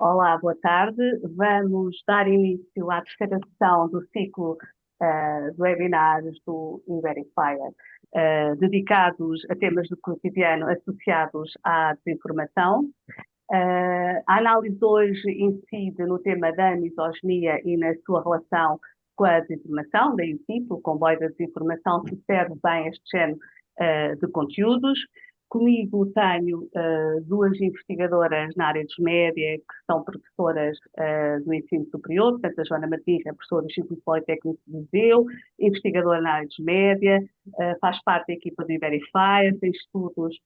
Olá, boa tarde. Vamos dar início à terceira sessão do ciclo de webinars do Inverifyer, dedicados a temas do cotidiano associados à desinformação. A análise de hoje incide no tema da misoginia e na sua relação com a desinformação, daí o título, o comboio da desinformação, se serve bem a este género de conteúdos. Comigo tenho duas investigadoras na área dos média, que são professoras do ensino superior, portanto a Joana Martins é professora do Instituto Politécnico de Viseu, investigadora na área dos média, faz parte da equipa do Verify, tem estudos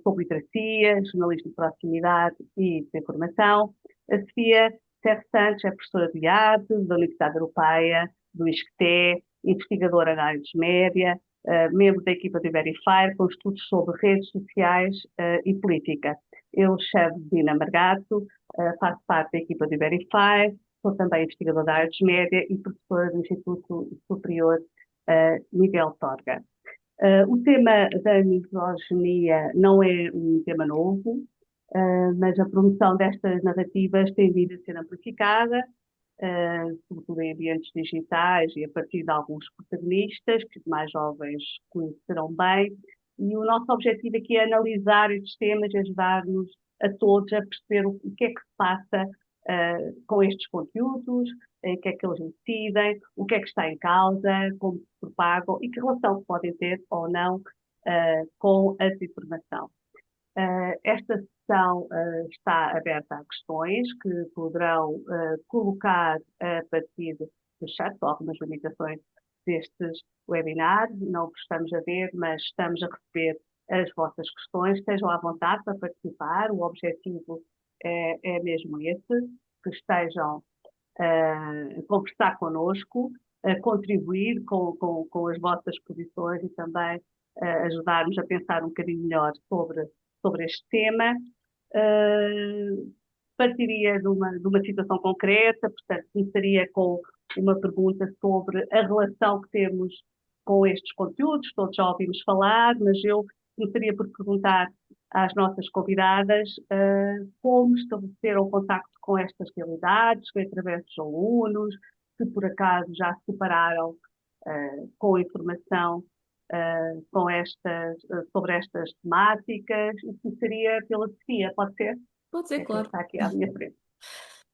sobre literacia, jornalismo de proximidade e desinformação. A Sofia Serra Santos é professora de arte da Universidade Europeia, do ISCTE, investigadora na área dos média, membro da equipa do Verify, com estudos sobre redes sociais e política. Eu chamo Dina Margato, faço parte da equipa do Verify, sou também investigadora da área dos média e professora do Instituto Superior Miguel Torga. O tema da misoginia não é um tema novo, mas a promoção destas narrativas tem vindo a ser amplificada, sobretudo em ambientes digitais e a partir de alguns protagonistas que os mais jovens conhecerão bem. E o nosso objetivo aqui é analisar estes temas e ajudar-nos a todos a perceber o que é que se passa com estes conteúdos, em que é que eles incidem, o que é que está em causa, como se propagam e que relação podem ter ou não com a desinformação. Esta sessão está aberta a questões que poderão colocar a partir do chat, algumas limitações destes webinars, não o que estamos a ver, mas estamos a receber as vossas questões, estejam à vontade para participar, o objetivo é mesmo esse, que estejam a conversar connosco, a contribuir com as vossas posições e também ajudar-nos a pensar um bocadinho melhor sobre este tema. Partiria de uma situação concreta, portanto, começaria com uma pergunta sobre a relação que temos com estes conteúdos, todos já ouvimos falar, mas eu começaria por perguntar às nossas convidadas como estabeleceram o contacto com estas realidades, foi através dos alunos, se por acaso já se separaram com informação sobre estas temáticas, e começaria pela Sofia, pode ser? Pode ser, É que claro. está aqui à minha frente.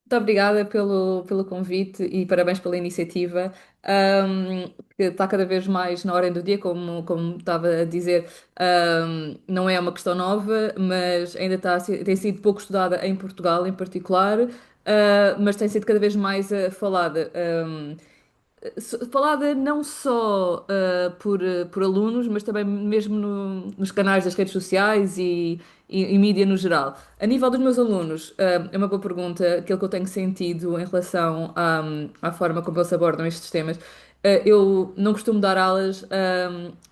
Muito obrigada pelo convite e parabéns pela iniciativa, que está cada vez mais na ordem do dia, como estava a dizer. Não é uma questão nova, mas ainda tem sido pouco estudada em Portugal, em particular, mas tem sido cada vez mais falada. Falada não só por alunos, mas também mesmo nos canais das redes sociais e mídia no geral. A nível dos meus alunos, é uma boa pergunta, aquilo que eu tenho sentido em relação à forma como eles abordam estes temas. Eu não costumo dar aulas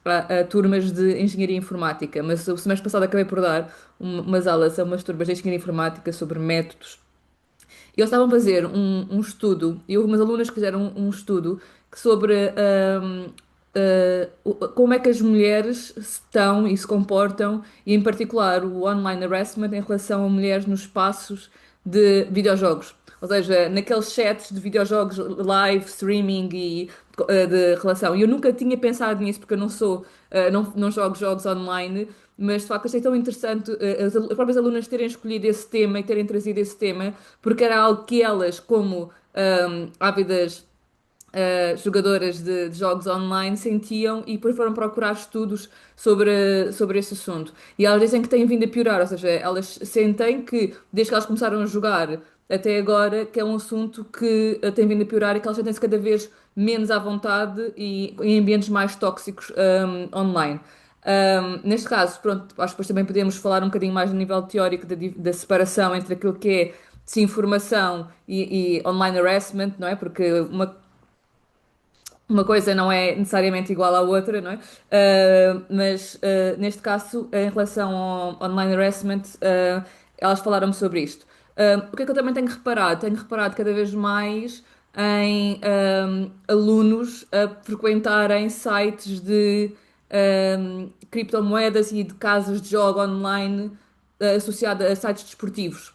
a turmas de engenharia informática, mas o semestre passado acabei por dar umas aulas a umas turmas de engenharia informática sobre métodos. E eles estavam a fazer um estudo, e algumas alunas fizeram um estudo sobre como é que as mulheres estão e se comportam, e em particular o online harassment em relação a mulheres nos espaços de videojogos. Ou seja, naqueles chats de videojogos live, streaming e de relação. E eu nunca tinha pensado nisso porque eu não sou, não jogo jogos online, mas de facto achei tão interessante as próprias alunas terem escolhido esse tema e terem trazido esse tema, porque era algo que elas, como ávidas jogadoras de jogos online, sentiam e depois foram procurar estudos sobre esse assunto. E elas dizem que tem vindo a piorar, ou seja, elas sentem que, desde que elas começaram a jogar até agora, que é um assunto que tem vindo a piorar e que elas sentem-se cada vez menos à vontade e em ambientes mais tóxicos online. Neste caso, pronto, acho que depois também podemos falar um bocadinho mais a nível teórico da separação entre aquilo que é desinformação e online harassment, não é? Porque uma coisa não é necessariamente igual à outra, não é? Mas neste caso, em relação ao online harassment, elas falaram-me sobre isto. O que é que eu também tenho reparado? Tenho reparado cada vez mais em alunos a frequentarem sites de criptomoedas e de casas de jogo online associadas a sites desportivos.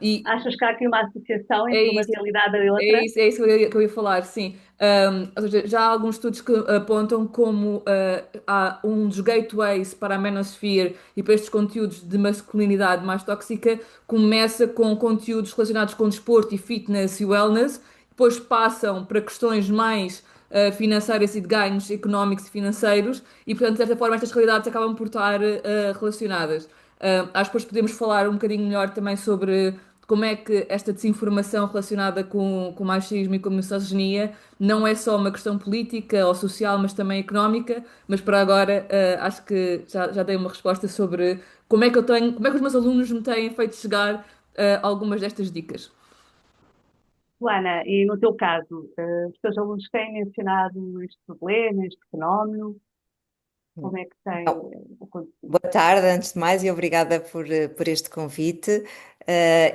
E Achas que há aqui uma associação é entre uma isso. realidade e outra? É isso que eu ia falar, sim. Ou seja, já há alguns estudos que apontam como há um dos gateways para a manosphere e para estes conteúdos de masculinidade mais tóxica, começa com conteúdos relacionados com desporto e fitness e wellness, depois passam para questões mais financeiras e de ganhos económicos e financeiros, e portanto, de certa forma, estas realidades acabam por estar relacionadas. Acho que depois podemos falar um bocadinho melhor também sobre como é que esta desinformação relacionada com o machismo e com a misoginia não é só uma questão política ou social, mas também económica. Mas para agora, acho que já dei uma resposta sobre como é que os meus alunos me têm feito chegar algumas destas dicas. Luana, e no teu caso, os teus alunos têm mencionado este problema, este fenómeno? Como é que tem Então, acontecido? boa tarde, antes de mais, e obrigada por este convite,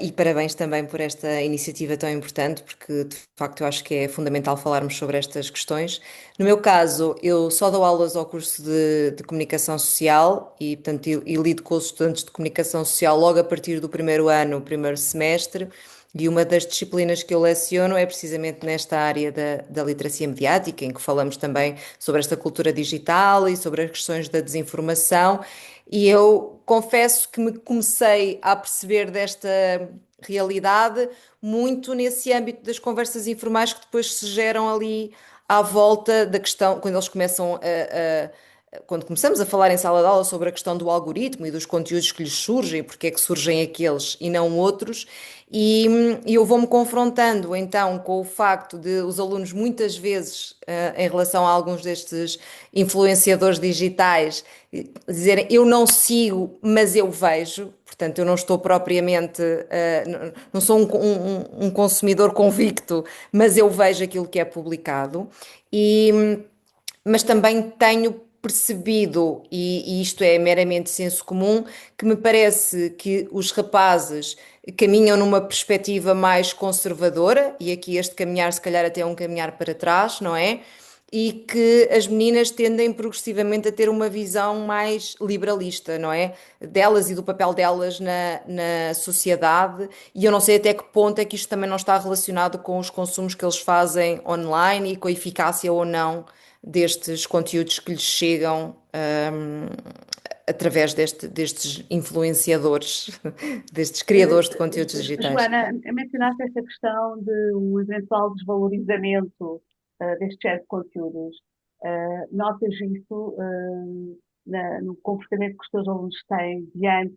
e parabéns também por esta iniciativa tão importante, porque de facto eu acho que é fundamental falarmos sobre estas questões. No meu caso, eu só dou aulas ao curso de Comunicação Social e, portanto, e lido com os estudantes de Comunicação Social logo a partir do primeiro ano, primeiro semestre. E uma das disciplinas que eu leciono é precisamente nesta área da literacia mediática, em que falamos também sobre esta cultura digital e sobre as questões da desinformação. E eu confesso que me comecei a perceber desta realidade muito nesse âmbito das conversas informais que depois se geram ali à volta da questão, quando eles começam quando começamos a falar em sala de aula sobre a questão do algoritmo e dos conteúdos que lhes surgem, porque é que surgem aqueles e não outros, e eu vou-me confrontando então com o facto de os alunos muitas vezes, em relação a alguns destes influenciadores digitais, dizerem eu não sigo, mas eu vejo, portanto eu não estou propriamente, não sou um consumidor convicto, mas eu vejo aquilo que é publicado. E, mas também tenho percebido, e isto é meramente senso comum, que me parece que os rapazes caminham numa perspectiva mais conservadora, e aqui este caminhar, se calhar, até é um caminhar para trás, não é? E que as meninas tendem progressivamente a ter uma visão mais liberalista, não é? Delas e do papel delas na sociedade, e eu não sei até que ponto é que isto também não está relacionado com os consumos que eles fazem online e com a eficácia ou não destes conteúdos que lhes chegam através destes influenciadores, destes criadores de conteúdos digitais. Joana, mencionaste esta questão de um eventual desvalorizamento deste género de conteúdos. Notas isso no comportamento que os teus alunos têm diante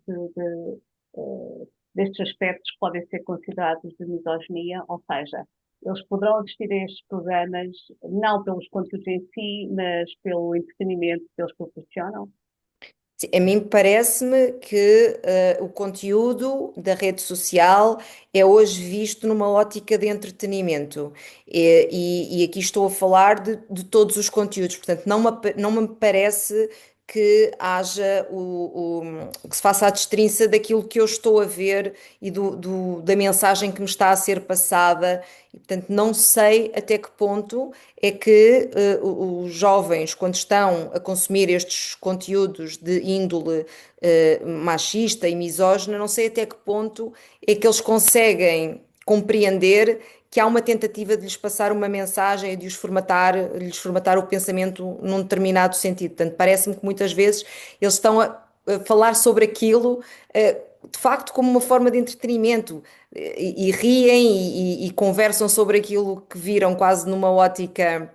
destes aspectos que podem ser considerados de misoginia, ou seja, eles poderão assistir a estes programas não pelos conteúdos em si, mas pelo entretenimento que eles proporcionam? Sim, a mim parece-me que o conteúdo da rede social é hoje visto numa ótica de entretenimento. E aqui estou a falar de todos os conteúdos, portanto, não me parece que haja que se faça a distinção daquilo que eu estou a ver e da mensagem que me está a ser passada. E, portanto, não sei até que ponto é que os jovens, quando estão a consumir estes conteúdos de índole machista e misógina, não sei até que ponto é que eles conseguem compreender que há uma tentativa de lhes passar uma mensagem e de lhes formatar o pensamento num determinado sentido. Portanto, parece-me que muitas vezes eles estão a falar sobre aquilo, de facto, como uma forma de entretenimento, e riem e conversam sobre aquilo que viram quase numa ótica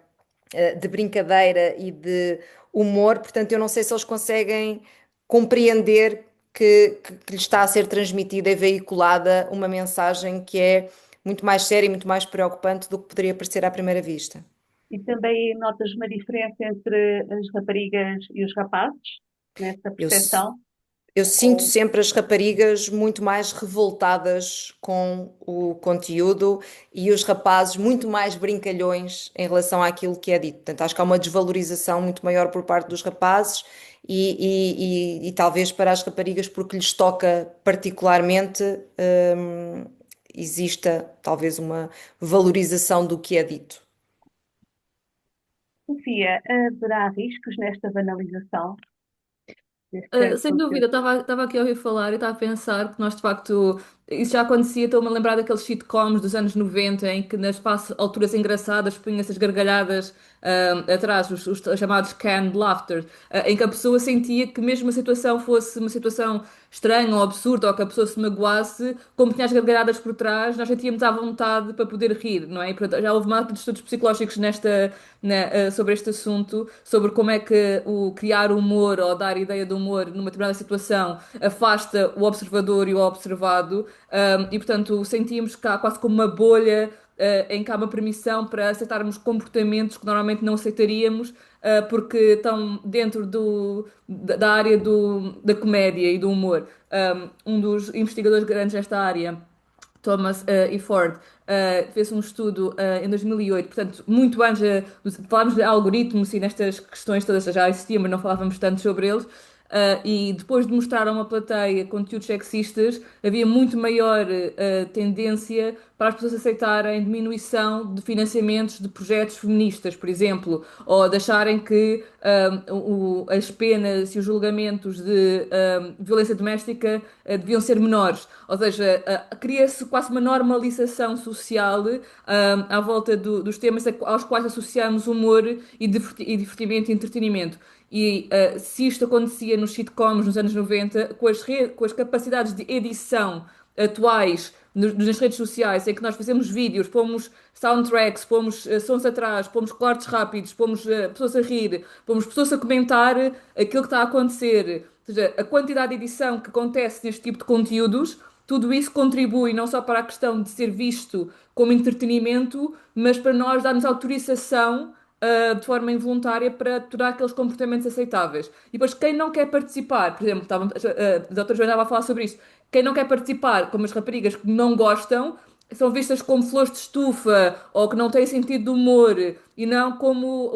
de brincadeira e de humor. Portanto, eu não sei se eles conseguem compreender que lhes está a ser transmitida e veiculada uma mensagem que é muito mais séria e muito mais preocupante do que poderia parecer à primeira vista. E também notas uma diferença entre as raparigas e os rapazes nessa Eu, percepção? eu sinto Ou, sempre as raparigas muito mais revoltadas com o conteúdo e os rapazes muito mais brincalhões em relação àquilo que é dito. Portanto, acho que há uma desvalorização muito maior por parte dos rapazes e talvez para as raparigas, porque lhes toca particularmente, exista talvez uma valorização do que é dito. Sofia, haverá riscos nesta banalização deste género de Sem dúvida, conteúdo? estava aqui a ouvir falar e estava a pensar que nós, de facto, isso já acontecia, estou-me a lembrar daqueles sitcoms dos anos 90 em que nas alturas engraçadas punha essas gargalhadas atrás, os chamados canned laughter, em que a pessoa sentia que mesmo a situação fosse uma situação estranha ou absurda ou que a pessoa se magoasse, como tinha as gargalhadas por trás, nós sentíamos à vontade para poder rir, não é? E, portanto, já houve uma de estudos psicológicos sobre este assunto, sobre como é que o criar humor ou dar ideia de humor numa determinada situação afasta o observador e o observado, e portanto sentíamos que há quase como uma bolha em que há uma permissão para aceitarmos comportamentos que normalmente não aceitaríamos, porque estão dentro da área da comédia e do humor. Um dos investigadores grandes desta área, Thomas e Ford, fez um estudo em 2008, portanto, muito antes, falámos de algoritmos e nestas questões todas já existiam, mas não falávamos tanto sobre eles. E depois de mostrar a uma plateia conteúdos sexistas, havia muito maior tendência para as pessoas aceitarem diminuição de financiamentos de projetos feministas, por exemplo, ou de acharem que as penas e os julgamentos de violência doméstica deviam ser menores. Ou seja, cria-se quase uma normalização social à volta dos temas aos quais associamos humor e divertimento e entretenimento. E se isto acontecia nos sitcoms nos anos 90, com as capacidades de edição atuais nas redes sociais, em que nós fazemos vídeos, pomos soundtracks, pomos sons atrás, pomos cortes rápidos, pomos pessoas a rir, pomos pessoas a comentar aquilo que está a acontecer. Ou seja, a quantidade de edição que acontece neste tipo de conteúdos, tudo isso contribui não só para a questão de ser visto como entretenimento, mas para nós darmos autorização de forma involuntária para tornar aqueles comportamentos aceitáveis. E depois, quem não quer participar, por exemplo, a doutora Joana estava a falar sobre isso, quem não quer participar, como as raparigas que não gostam, são vistas como flores de estufa ou que não têm sentido de humor e não como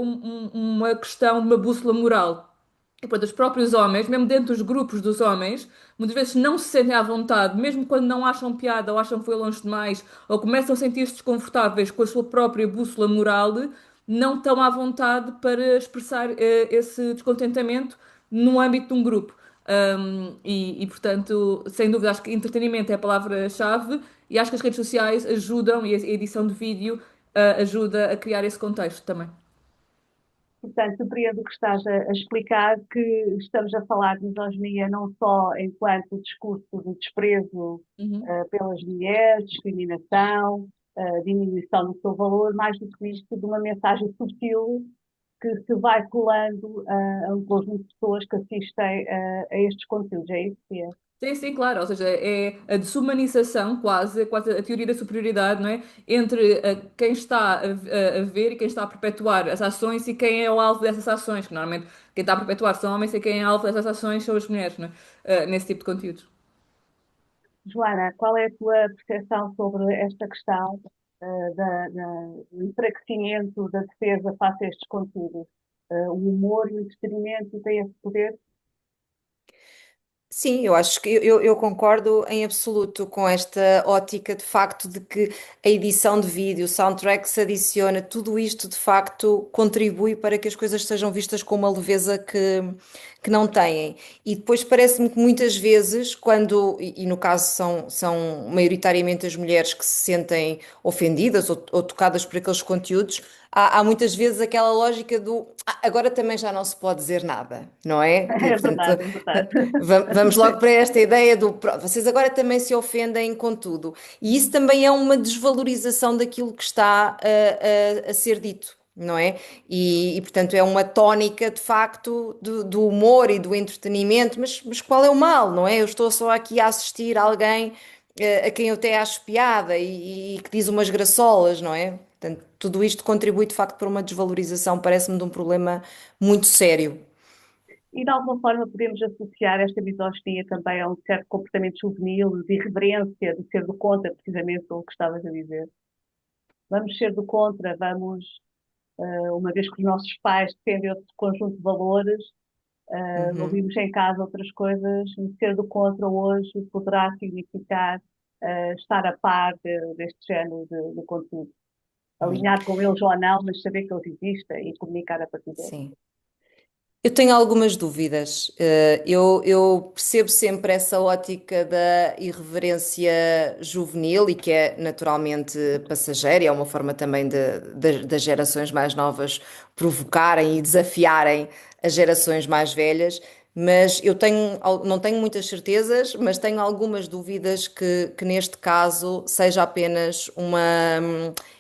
uma questão de uma bússola moral. E, portanto, os próprios homens, mesmo dentro dos grupos dos homens, muitas vezes não se sentem à vontade, mesmo quando não acham piada ou acham que foi longe demais, ou começam a sentir-se desconfortáveis com a sua própria bússola moral, não estão à vontade para expressar esse descontentamento no âmbito de um grupo. Portanto, sem dúvida, acho que entretenimento é a palavra-chave e acho que as redes sociais ajudam e a edição de vídeo ajuda a criar esse contexto também. Portanto, compreendo o que estás a explicar, que estamos a falar de misoginia não só enquanto discurso de desprezo Uhum. pelas mulheres, discriminação, diminuição do seu valor, mais do que isto, de uma mensagem subtil que se vai colando a um conjunto de pessoas que assistem a estes conteúdos. É isso que é. Sim, sim, claro. Ou seja, é a desumanização quase, é quase a teoria da superioridade, não é? Entre quem está a ver e quem está a perpetuar as ações e quem é o alvo dessas ações, que normalmente quem está a perpetuar são homens e quem é alvo dessas ações são as mulheres, não é? Nesse tipo de conteúdos. Joana, qual é a tua percepção sobre esta questão do enfraquecimento da defesa face a estes conteúdos? O humor e o entretenimento têm esse poder? Sim, eu acho que eu concordo em absoluto com esta ótica de facto de que a edição de vídeo, o soundtrack se adiciona, tudo isto de facto contribui para que as coisas sejam vistas com uma leveza que não têm. E depois parece-me que muitas vezes, e no caso são maioritariamente as mulheres que se sentem ofendidas ou tocadas por aqueles conteúdos, há muitas vezes aquela lógica do agora também já não se pode dizer nada, não é? É verdade, é verdade. Vamos logo para esta ideia do pronto, vocês agora também se ofendem com tudo. E isso também é uma desvalorização daquilo que está a ser dito, não é? Portanto é uma tónica de facto do humor e do entretenimento, mas qual é o mal, não é? Eu estou só aqui a assistir a alguém a quem eu até acho piada e que diz umas graçolas, não é? Portanto, tudo isto contribui de facto para uma desvalorização, parece-me, de um problema muito sério. E de alguma forma podemos associar esta misoginia também a um certo comportamento juvenil, de irreverência, de ser do contra, precisamente o que estavas a dizer. Vamos ser do contra, vamos, uma vez que os nossos pais defendem outro conjunto de valores, Uhum. ouvimos em casa outras coisas, ser do contra hoje poderá significar estar a par deste género de conteúdo. Uhum. Alinhar com eles ou não, mas saber que eles existem e comunicar a partir deles. Sim. Eu tenho algumas dúvidas. Eu percebo sempre essa ótica da irreverência juvenil e que é naturalmente passageira, e é uma forma também das gerações mais novas provocarem e desafiarem as gerações mais velhas. Mas eu tenho, não tenho muitas certezas, mas tenho algumas dúvidas que neste caso seja apenas uma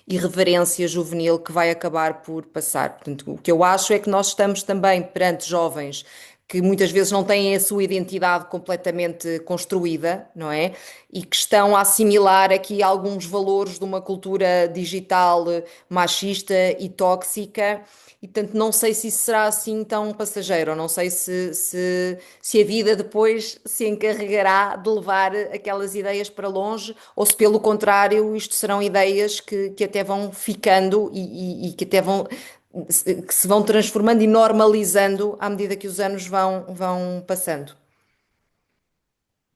irreverência juvenil que vai acabar por passar. Portanto, o que eu acho é que nós estamos também perante jovens que muitas vezes não têm a sua identidade completamente construída, não é? E que estão a assimilar aqui alguns valores de uma cultura digital machista e tóxica. E, portanto, não sei se isso será assim tão passageiro, não sei se a vida depois se encarregará de levar aquelas ideias para longe, ou se, pelo contrário, isto serão ideias que até vão ficando e que até vão, que se vão transformando e normalizando à medida que os anos vão passando.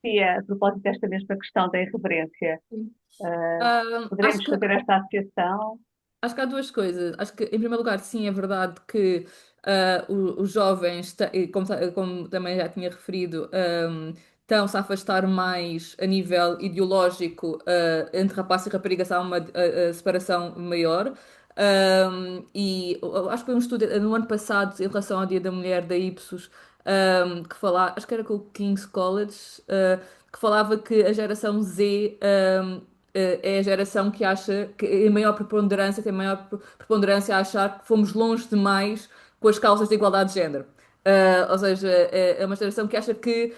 E a propósito desta mesma questão da irreverência, Sim. eh, Acho poderemos que fazer esta associação. Acho que há duas coisas. Acho que, em primeiro lugar, sim, é verdade que os jovens, e como também já tinha referido, estão-se a afastar mais a nível ideológico, entre rapaz e rapariga, há uma separação maior. E eu acho que foi um estudo no ano passado, em relação ao Dia da Mulher, da Ipsos, que falava, acho que era com o King's College, que falava que a geração Z. É a geração que acha que é a maior preponderância, tem maior preponderância a achar que fomos longe demais com as causas de igualdade de género. Ou seja, é uma geração que acha que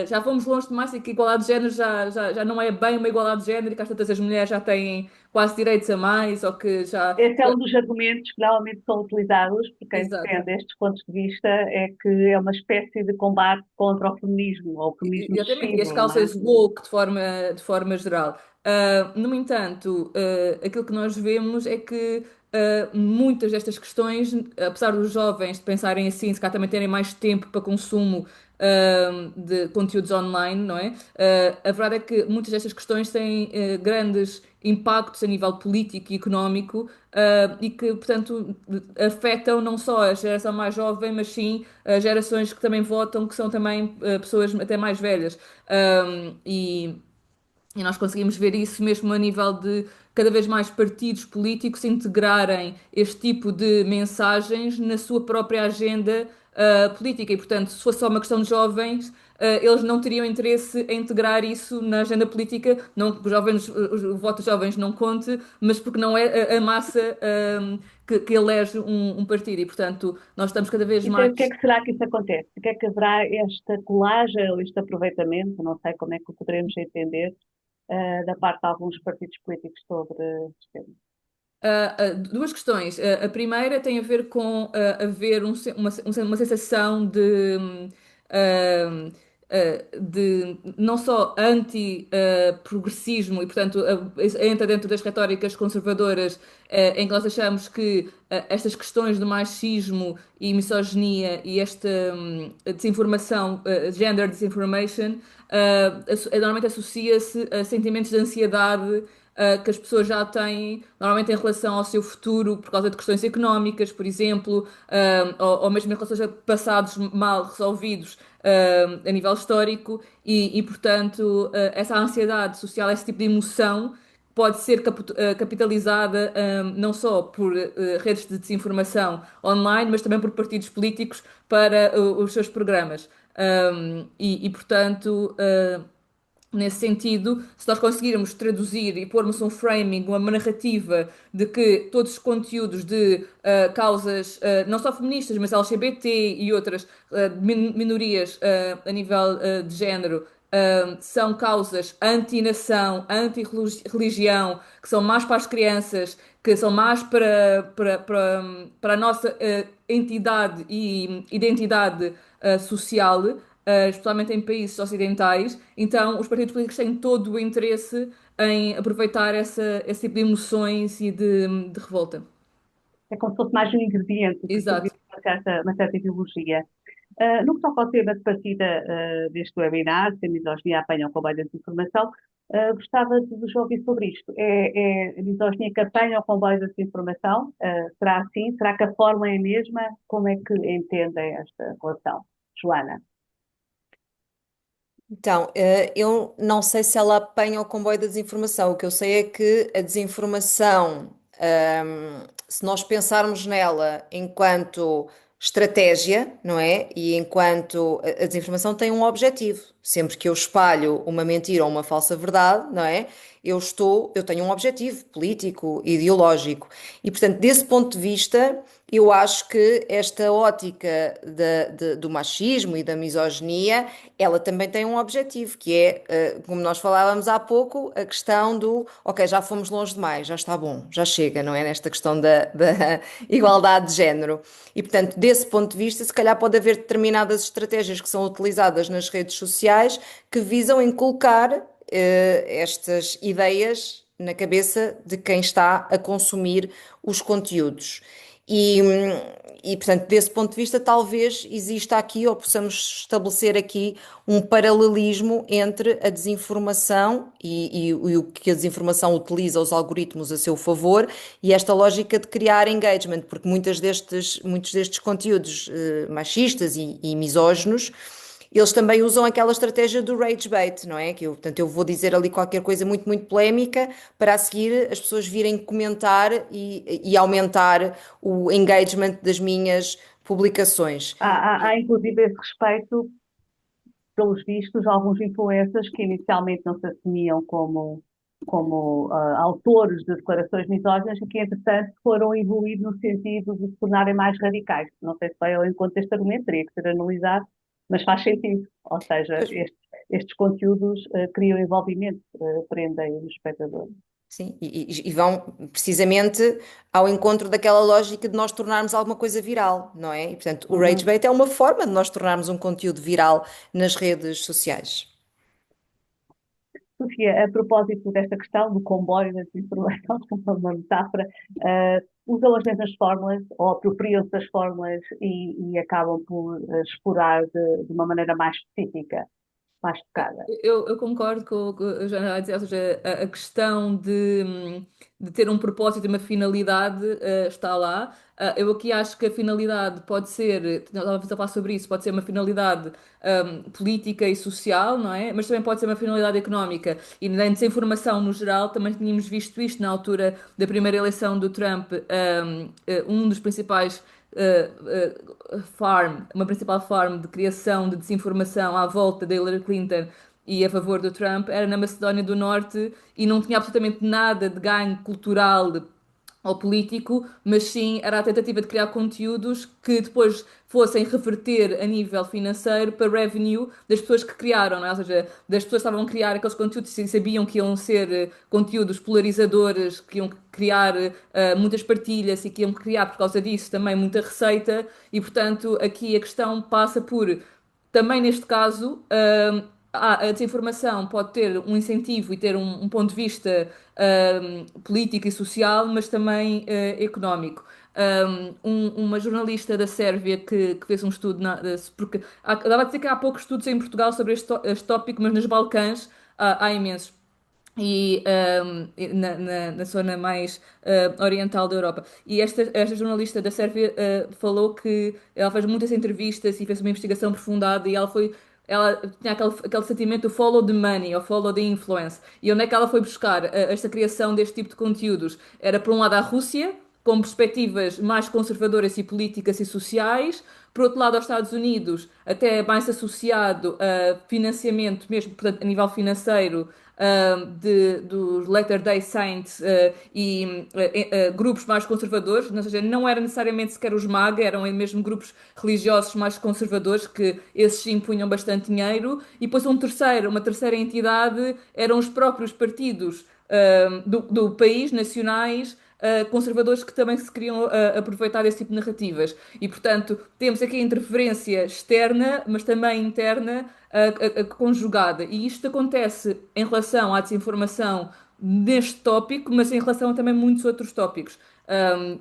já fomos longe demais e que a igualdade de género já não é bem uma igualdade de género e que às tantas as mulheres já têm quase direitos a mais ou que já. Esse é um dos argumentos que normalmente são utilizados por quem Exato. defende estes pontos de vista, é que é uma espécie de combate contra o feminismo, ou o feminismo Exatamente, e as excessivo, não é? calças woke de forma geral. No entanto, aquilo que nós vemos é que muitas destas questões, apesar dos jovens pensarem assim, se calhar também terem mais tempo para consumo de conteúdos online, não é? A verdade é que muitas destas questões têm grandes impactos a nível político e económico, e que, portanto, afetam não só a geração mais jovem, mas sim as gerações que também votam, que são também pessoas até mais velhas. E nós conseguimos ver isso mesmo a nível de cada vez mais partidos políticos integrarem este tipo de mensagens na sua própria agenda política. E, portanto, se fosse só uma questão de jovens, eles não teriam interesse em integrar isso na agenda política. Não que os jovens, o voto dos jovens não conte, mas porque não é a massa que elege um partido. E, portanto, nós estamos cada vez Então, mais. o que é que será que isso acontece? O que é que haverá esta colagem ou este aproveitamento, não sei como é que o poderemos entender, da parte de alguns partidos políticos sobre este tema? Duas questões. A primeira tem a ver com haver uma sensação de não só anti-progressismo, e portanto entra dentro das retóricas conservadoras, em que nós achamos que estas questões do machismo e misoginia e esta desinformação, gender disinformation, normalmente associa-se a sentimentos de ansiedade que as pessoas já têm, normalmente em relação ao seu futuro, por causa de questões económicas, por exemplo, ou mesmo em relação a passados mal resolvidos, a nível histórico, e, portanto, essa ansiedade social, esse tipo de emoção, pode ser capitalizada não só por redes de desinformação online, mas também por partidos políticos para os seus programas. Portanto, nesse sentido, se nós conseguirmos traduzir e pormos um framing, uma narrativa de que todos os conteúdos de causas, não só feministas, mas LGBT e outras minorias a nível de género, são causas anti-nação, anti-religião, que são mais para as crianças, que são mais para a nossa entidade e identidade social, especialmente em países ocidentais. Então, os partidos políticos têm todo o interesse em aproveitar esse tipo de emoções e de revolta. É como se fosse mais um ingrediente que Exato. servir uma certa ideologia. No que toca ao tema de partida deste webinar, se a misoginia apanha o comboio da desinformação, Gostava de vos ouvir sobre isto. É a misoginia que apanha o comboio da desinformação? Será assim? Será que a forma é a mesma? Como é que entendem esta relação? Joana? Então, eu não sei se ela apanha o comboio da desinformação. O que eu sei é que a desinformação, se nós pensarmos nela enquanto estratégia, não é? E enquanto a desinformação tem um objetivo. Sempre que eu espalho uma mentira ou uma falsa verdade, não é? Eu tenho um objetivo político, ideológico. E, portanto, desse ponto de vista, eu acho que esta ótica do machismo e da misoginia, ela também tem um objetivo, que é, como nós falávamos há pouco, a questão do, ok, já fomos longe demais, já está bom, já chega, não é? Nesta questão da igualdade de género. E, portanto, desse ponto de vista, se calhar pode haver determinadas estratégias que são utilizadas nas redes sociais que visam inculcar estas ideias na cabeça de quem está a consumir os conteúdos. E, portanto, desse ponto de vista, talvez exista aqui, ou possamos estabelecer aqui, um paralelismo entre a desinformação e o que a desinformação utiliza os algoritmos a seu favor e esta lógica de criar engagement, porque muitos destes conteúdos machistas e misóginos eles também usam aquela estratégia do rage bait, não é? Portanto, eu vou dizer ali qualquer coisa muito, muito polémica para a seguir as pessoas virem comentar e aumentar o engagement das minhas publicações. Há inclusive esse respeito, pelos vistos, alguns influencers que inicialmente não se assumiam como autores de declarações misóginas e que, entretanto, foram evoluir no sentido de se tornarem mais radicais. Não sei se vai ao encontro deste argumento, teria que ser analisado, mas faz sentido. Ou seja, Pois, estes conteúdos criam envolvimento, prendem o espectador. sim, e vão precisamente ao encontro daquela lógica de nós tornarmos alguma coisa viral, não é? E, portanto, o rage Uhum. bait é uma forma de nós tornarmos um conteúdo viral nas redes sociais. Sofia, a propósito desta questão do comboio da desinformação, como uma metáfora, usam as mesmas fórmulas ou apropriam-se das fórmulas e acabam por explorar de uma maneira mais específica, mais focada. Eu concordo com o que a Joana dizia, ou seja, a questão de ter um propósito e uma finalidade está lá. Eu aqui acho que a finalidade pode ser, estava a falar sobre isso, pode ser uma finalidade política e social, não é? Mas também pode ser uma finalidade económica. E na desinformação no geral, também tínhamos visto isto na altura da primeira eleição do Trump, um dos principais uma principal farm de criação de desinformação à volta da Hillary Clinton e a favor do Trump era na Macedónia do Norte e não tinha absolutamente nada de ganho cultural ou político, mas sim era a tentativa de criar conteúdos que depois fossem reverter a nível financeiro para revenue das pessoas que criaram, não é? Ou seja, das pessoas que estavam a criar aqueles conteúdos e sabiam que iam ser conteúdos polarizadores, que iam criar muitas partilhas e que iam criar por causa disso também muita receita e, portanto, aqui a questão passa por também neste caso, a desinformação pode ter um incentivo e ter um ponto de vista político e social, mas também económico. Uma jornalista da Sérvia que fez um estudo, porque dava a dizer que há poucos estudos em Portugal sobre este tópico, mas nos Balcãs há imensos e na zona mais oriental da Europa. E esta jornalista da Sérvia falou que ela fez muitas entrevistas e fez uma investigação aprofundada e ela tinha aquele sentimento do follow the money ou follow the influence. E onde é que ela foi buscar esta criação deste tipo de conteúdos? Era, por um lado, a Rússia, com perspectivas mais conservadoras e políticas e sociais. Por outro lado, aos Estados Unidos, até mais associado a financiamento, mesmo portanto, a nível financeiro, dos Latter-day Saints e grupos mais conservadores, ou seja, não era necessariamente sequer os MAGA, eram mesmo grupos religiosos mais conservadores que esses sim punham bastante dinheiro, e depois uma terceira entidade eram os próprios partidos do país, nacionais, conservadores que também se queriam aproveitar desse tipo de narrativas. E, portanto, temos aqui a interferência externa, mas também interna, conjugada. E isto acontece em relação à desinformação neste tópico, mas em relação a também muitos outros tópicos.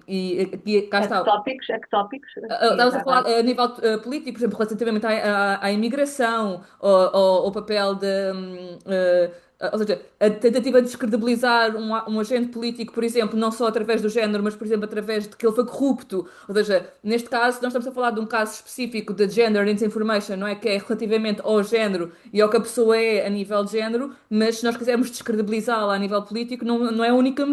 E cá está. A que tópicos, Sofia, Estavas a já falar agora? a nível político, por exemplo, relativamente à imigração, ao papel ou seja, a tentativa de descredibilizar um agente político, por exemplo, não só através do género, mas, por exemplo, através de que ele foi corrupto. Ou seja, neste caso, nós estamos a falar de um caso específico de gender disinformation, não é? Que é relativamente ao género e ao que a pessoa é a nível de género, mas se nós quisermos descredibilizá-la a nível político, não é a única.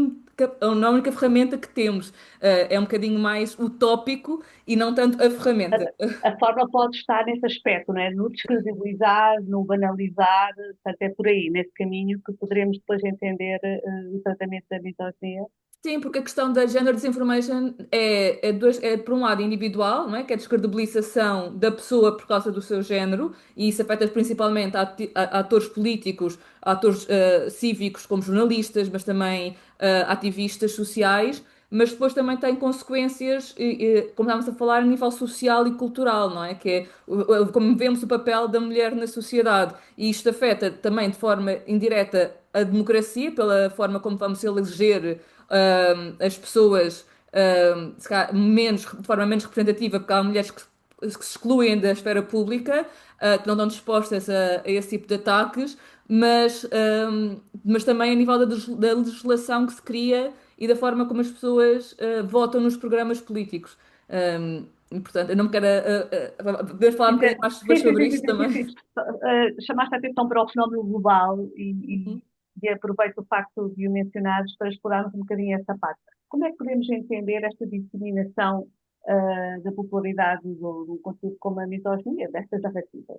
Não é a única ferramenta que temos. É um bocadinho mais utópico e não tanto a ferramenta. A forma pode estar nesse aspecto, não é? No descredibilizar, no banalizar, portanto, é por aí, nesse caminho, que poderemos depois entender o tratamento da misoginia. Sim, porque a questão da gender disinformation é por um lado individual, não é? Que é a descredibilização da pessoa por causa do seu género, e isso afeta principalmente atores políticos, atores cívicos como jornalistas, mas também ativistas sociais, mas depois também tem consequências, como estávamos a falar, a nível social e cultural, não é? Que é como vemos o papel da mulher na sociedade, e isto afeta também de forma indireta a democracia, pela forma como vamos eleger as pessoas se calhar, de forma menos representativa, porque há mulheres que se excluem da esfera pública, que não estão dispostas a esse tipo de ataques, mas também a nível da legislação que se cria e da forma como as pessoas votam nos programas políticos. E, portanto, eu não me quero. Podemos falar um Sim, bocadinho mais sim, sim, sobre sim, isso sim, sim, também. sim. Chamaste a atenção para o fenómeno global Uhum. e aproveito o facto de o mencionares para explorarmos um bocadinho essa parte. Como é que podemos entender esta disseminação da popularidade do conteúdo como a misoginia, destas narrativas?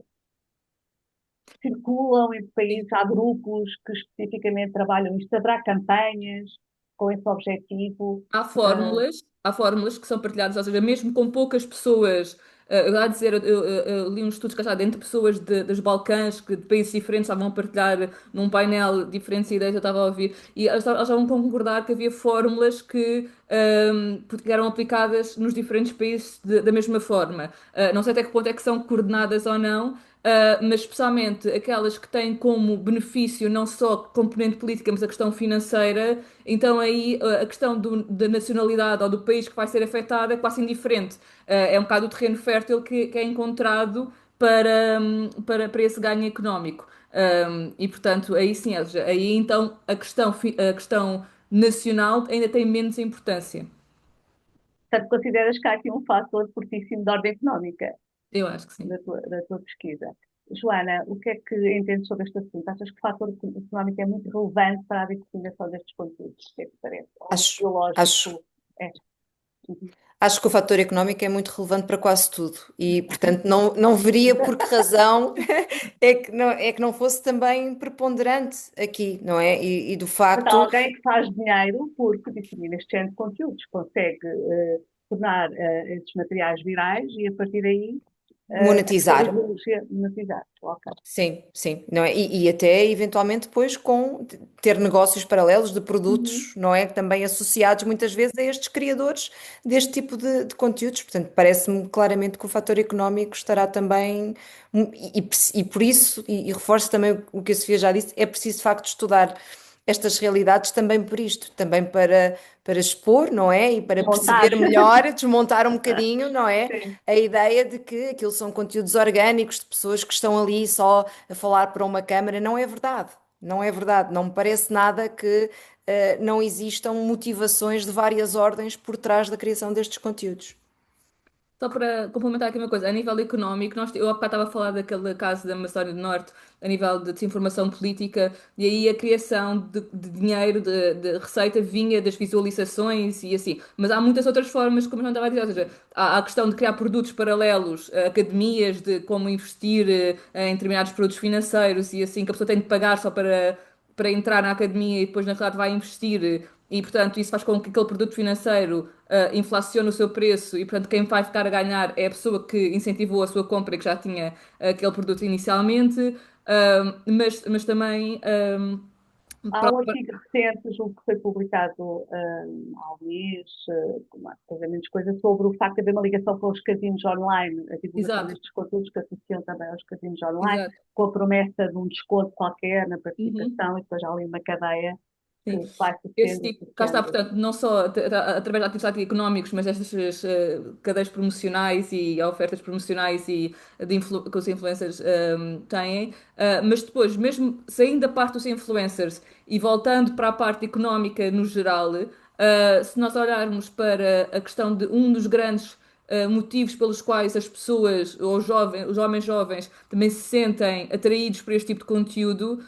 Circulam entre países, há grupos que especificamente trabalham isto, haverá campanhas com esse objetivo. Uh, Há fórmulas que são partilhadas, ou seja, mesmo com poucas pessoas, eu ia dizer, eu li uns estudos que já entre pessoas dos Balcãs, que de países diferentes estavam a partilhar num painel diferentes ideias, eu estava a ouvir, e elas estavam a concordar que havia fórmulas que eram aplicadas nos diferentes países da mesma forma. Não sei até que ponto é que são coordenadas ou não, mas especialmente aquelas que têm como benefício não só a componente política, mas a questão financeira, então aí a questão da nacionalidade ou do país que vai ser afetado é quase indiferente. É um bocado o terreno fértil que é encontrado para esse ganho económico. E portanto, aí sim, ou seja, aí então a questão nacional ainda tem menos importância. Portanto, consideras que há aqui um fator fortíssimo de ordem económica Eu acho que sim. da tua pesquisa. Joana, o que é que entendes sobre este assunto? Achas que o fator económico é muito relevante para a disseminação destes conteúdos? O que é que te parece? Ou Acho, acho, biológico? É. Uhum. acho que o fator económico é muito relevante para quase tudo e, portanto, não veria por que razão é que não fosse também preponderante aqui, não é? E do Portanto, há facto, alguém que faz dinheiro porque dissemina este género de conteúdos, consegue tornar estes materiais virais e a partir daí ter monetizar. ideologia monetizar. Ok. Sim, sim, não é? E até eventualmente depois com ter negócios paralelos de Uhum. produtos, não é? Também associados muitas vezes a estes criadores deste tipo de conteúdos. Portanto, parece-me claramente que o fator económico estará também, e por isso, e reforço também o que a Sofia já disse, é preciso de facto estudar estas realidades também por isto, também para expor, não é? E para Desmontar. perceber melhor, desmontar um bocadinho, não é? Sim. A ideia de que aquilo são conteúdos orgânicos de pessoas que estão ali só a falar para uma câmara, não é verdade. Não é verdade. Não me parece nada que não existam motivações de várias ordens por trás da criação destes conteúdos. Só para complementar aqui uma coisa, a nível económico, eu há bocado estava a falar daquele caso da Macedónia do Norte, a nível de desinformação política, e aí a criação de dinheiro, de receita, vinha das visualizações e assim. Mas há muitas outras formas, como eu não estava a dizer, ou seja, há a questão de criar produtos paralelos, academias de como investir em determinados produtos financeiros e assim, que a pessoa tem de pagar só para entrar na academia e depois na realidade vai investir. E, portanto, isso faz com que aquele produto financeiro inflacione o seu preço e, portanto, quem vai ficar a ganhar é a pessoa que incentivou a sua compra e que já tinha aquele produto inicialmente. Mas também, Há um artigo recente, julgo que foi publicado há um mês, com mais coisa menos coisa, sobre o facto de haver uma ligação com os casinos online, a divulgação exato, destes conteúdos que associam também aos casinos online, exato. com a promessa de um desconto qualquer na Uhum. participação, e depois há ali uma cadeia. Sim. vai Esse crescendo, tipo, cá está, crescendo. portanto, não só através de ativos económicos, mas estas cadeias promocionais e ofertas promocionais e que os influencers têm, mas depois, mesmo saindo da parte dos influencers e voltando para a parte económica no geral, se nós olharmos para a questão de um dos grandes motivos pelos quais as pessoas, ou os homens jovens, também se sentem atraídos por este tipo de conteúdo,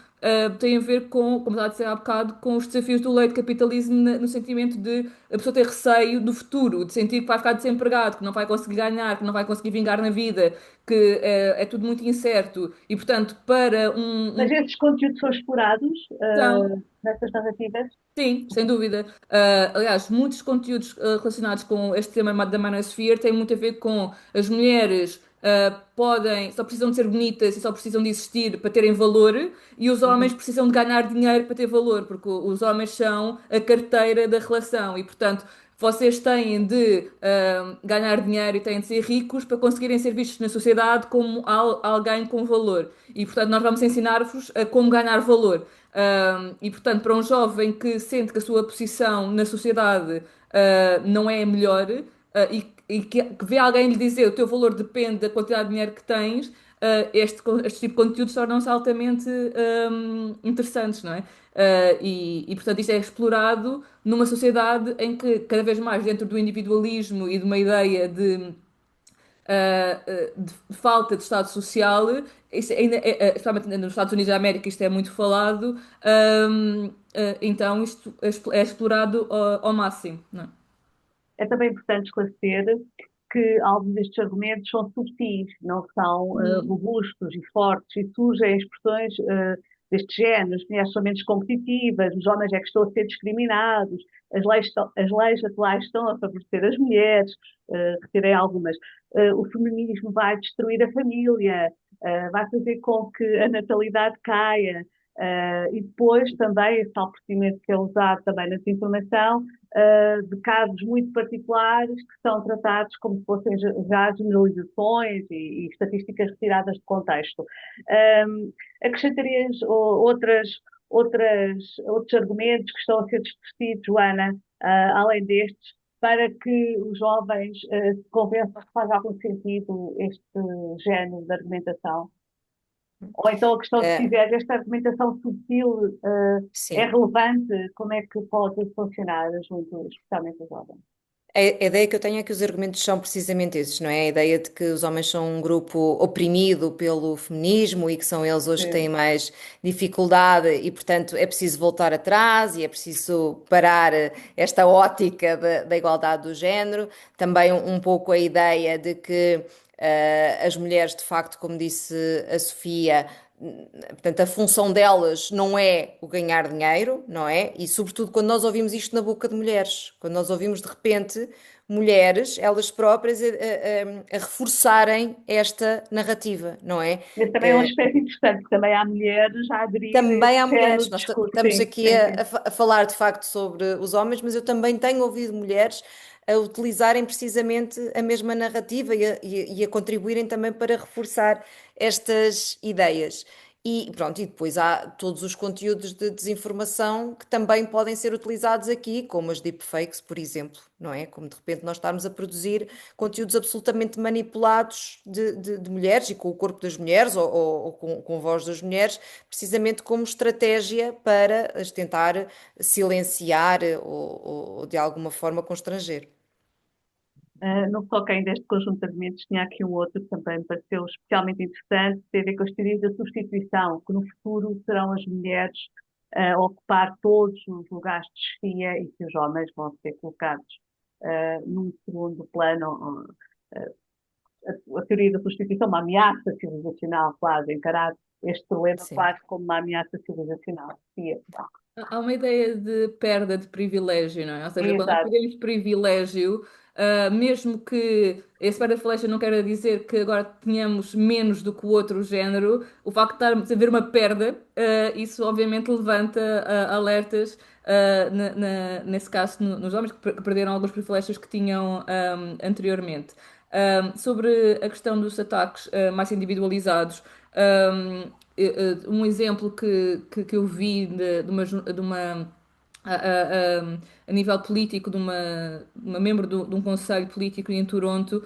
tem a ver com, como estava a dizer há bocado, com os desafios do leite capitalismo no sentimento de a pessoa ter receio do futuro, de sentir que vai ficar desempregado, que não vai conseguir ganhar, que não vai conseguir vingar na vida, que é tudo muito incerto. E, portanto, para Mas esses conteúdos são explorados então, nessas narrativas. sim, sem dúvida. Aliás, muitos conteúdos relacionados com este tema da Manosphere têm muito a ver com as mulheres só precisam de ser bonitas e só precisam de existir para terem valor, e os homens Uhum. precisam de ganhar dinheiro para ter valor, porque os homens são a carteira da relação e, portanto, vocês têm de ganhar dinheiro e têm de ser ricos para conseguirem ser vistos na sociedade como alguém com valor. E, portanto, nós vamos ensinar-vos a como ganhar valor. E, portanto, para um jovem que sente que a sua posição na sociedade não é a melhor e que vê alguém lhe dizer o teu valor depende da quantidade de dinheiro que tens, este tipo de conteúdos tornam-se altamente interessantes, não é? Portanto, isto é explorado numa sociedade em que, cada vez mais, dentro do individualismo e de uma ideia de falta de Estado Social, isso ainda especialmente nos Estados Unidos da América, isto é muito falado, então isto é explorado ao máximo, não é? É também importante esclarecer que alguns destes argumentos são subtis, não são Uhum. robustos e fortes, e surgem expressões deste género: as mulheres são menos competitivas, os homens é que estão a ser discriminados, as leis atuais estão a favorecer as mulheres, retirei algumas. O feminismo vai destruir a família, vai fazer com que a natalidade caia, e depois também esse tal procedimento que é usado também na desinformação, de casos muito particulares que são tratados como se fossem já generalizações e estatísticas retiradas de contexto. Acrescentarias outros argumentos que estão a ser discutidos, Joana, além destes, para que os jovens se convençam que faz algum sentido este género de argumentação? Ou então a questão de se Eh, tiver esta argumentação subtil é sim. relevante, como é que pode funcionar junto, especialmente os jovens? A ideia que eu tenho é que os argumentos são precisamente esses, não é? A ideia de que os homens são um grupo oprimido pelo feminismo e que são eles hoje que têm Sim. mais dificuldade e, portanto, é preciso voltar atrás e é preciso parar esta ótica da igualdade do género. Também um pouco a ideia de que as mulheres, de facto, como disse a Sofia, portanto, a função delas não é o ganhar dinheiro, não é? E sobretudo quando nós ouvimos isto na boca de mulheres, quando nós ouvimos de repente mulheres, elas próprias, a reforçarem esta narrativa, não é? Esse também é um Eh, aspecto interessante, porque também há mulheres a aderir a Também esse há género mulheres, de nós discurso. estamos Sim, aqui sim, sim. a falar de facto sobre os homens, mas eu também tenho ouvido mulheres a utilizarem precisamente a mesma narrativa e a contribuírem também para reforçar estas ideias. E pronto, e depois há todos os conteúdos de desinformação que também podem ser utilizados aqui, como as deepfakes, por exemplo, não é? Como de repente nós estarmos a produzir conteúdos absolutamente manipulados de mulheres e com o corpo das mulheres ou com a voz das mulheres, precisamente como estratégia para as tentar silenciar ou de alguma forma constranger. No que toca ainda a este conjunto de argumentos, tinha aqui um outro que também me pareceu especialmente interessante, tem a ver com as teorias da substituição, que no futuro serão as mulheres a ocupar todos os lugares de chefia e que os homens vão ser colocados num segundo plano. A teoria da substituição, uma ameaça civilizacional, quase, encarar este problema Sim. quase como uma ameaça civilizacional. Há uma ideia de perda de privilégio, não é? Ou seja, quando nós Exato. perdemos privilégio, mesmo que esse perda de privilégio não queira dizer que agora tenhamos menos do que o outro género, o facto de estarmos a ver uma perda, isso obviamente levanta alertas, nesse caso, nos homens que perderam alguns privilégios que tinham anteriormente. Sobre a questão dos ataques mais individualizados. Um exemplo que eu vi de uma a, a- a- a nível político uma membro de um conselho político em Toronto,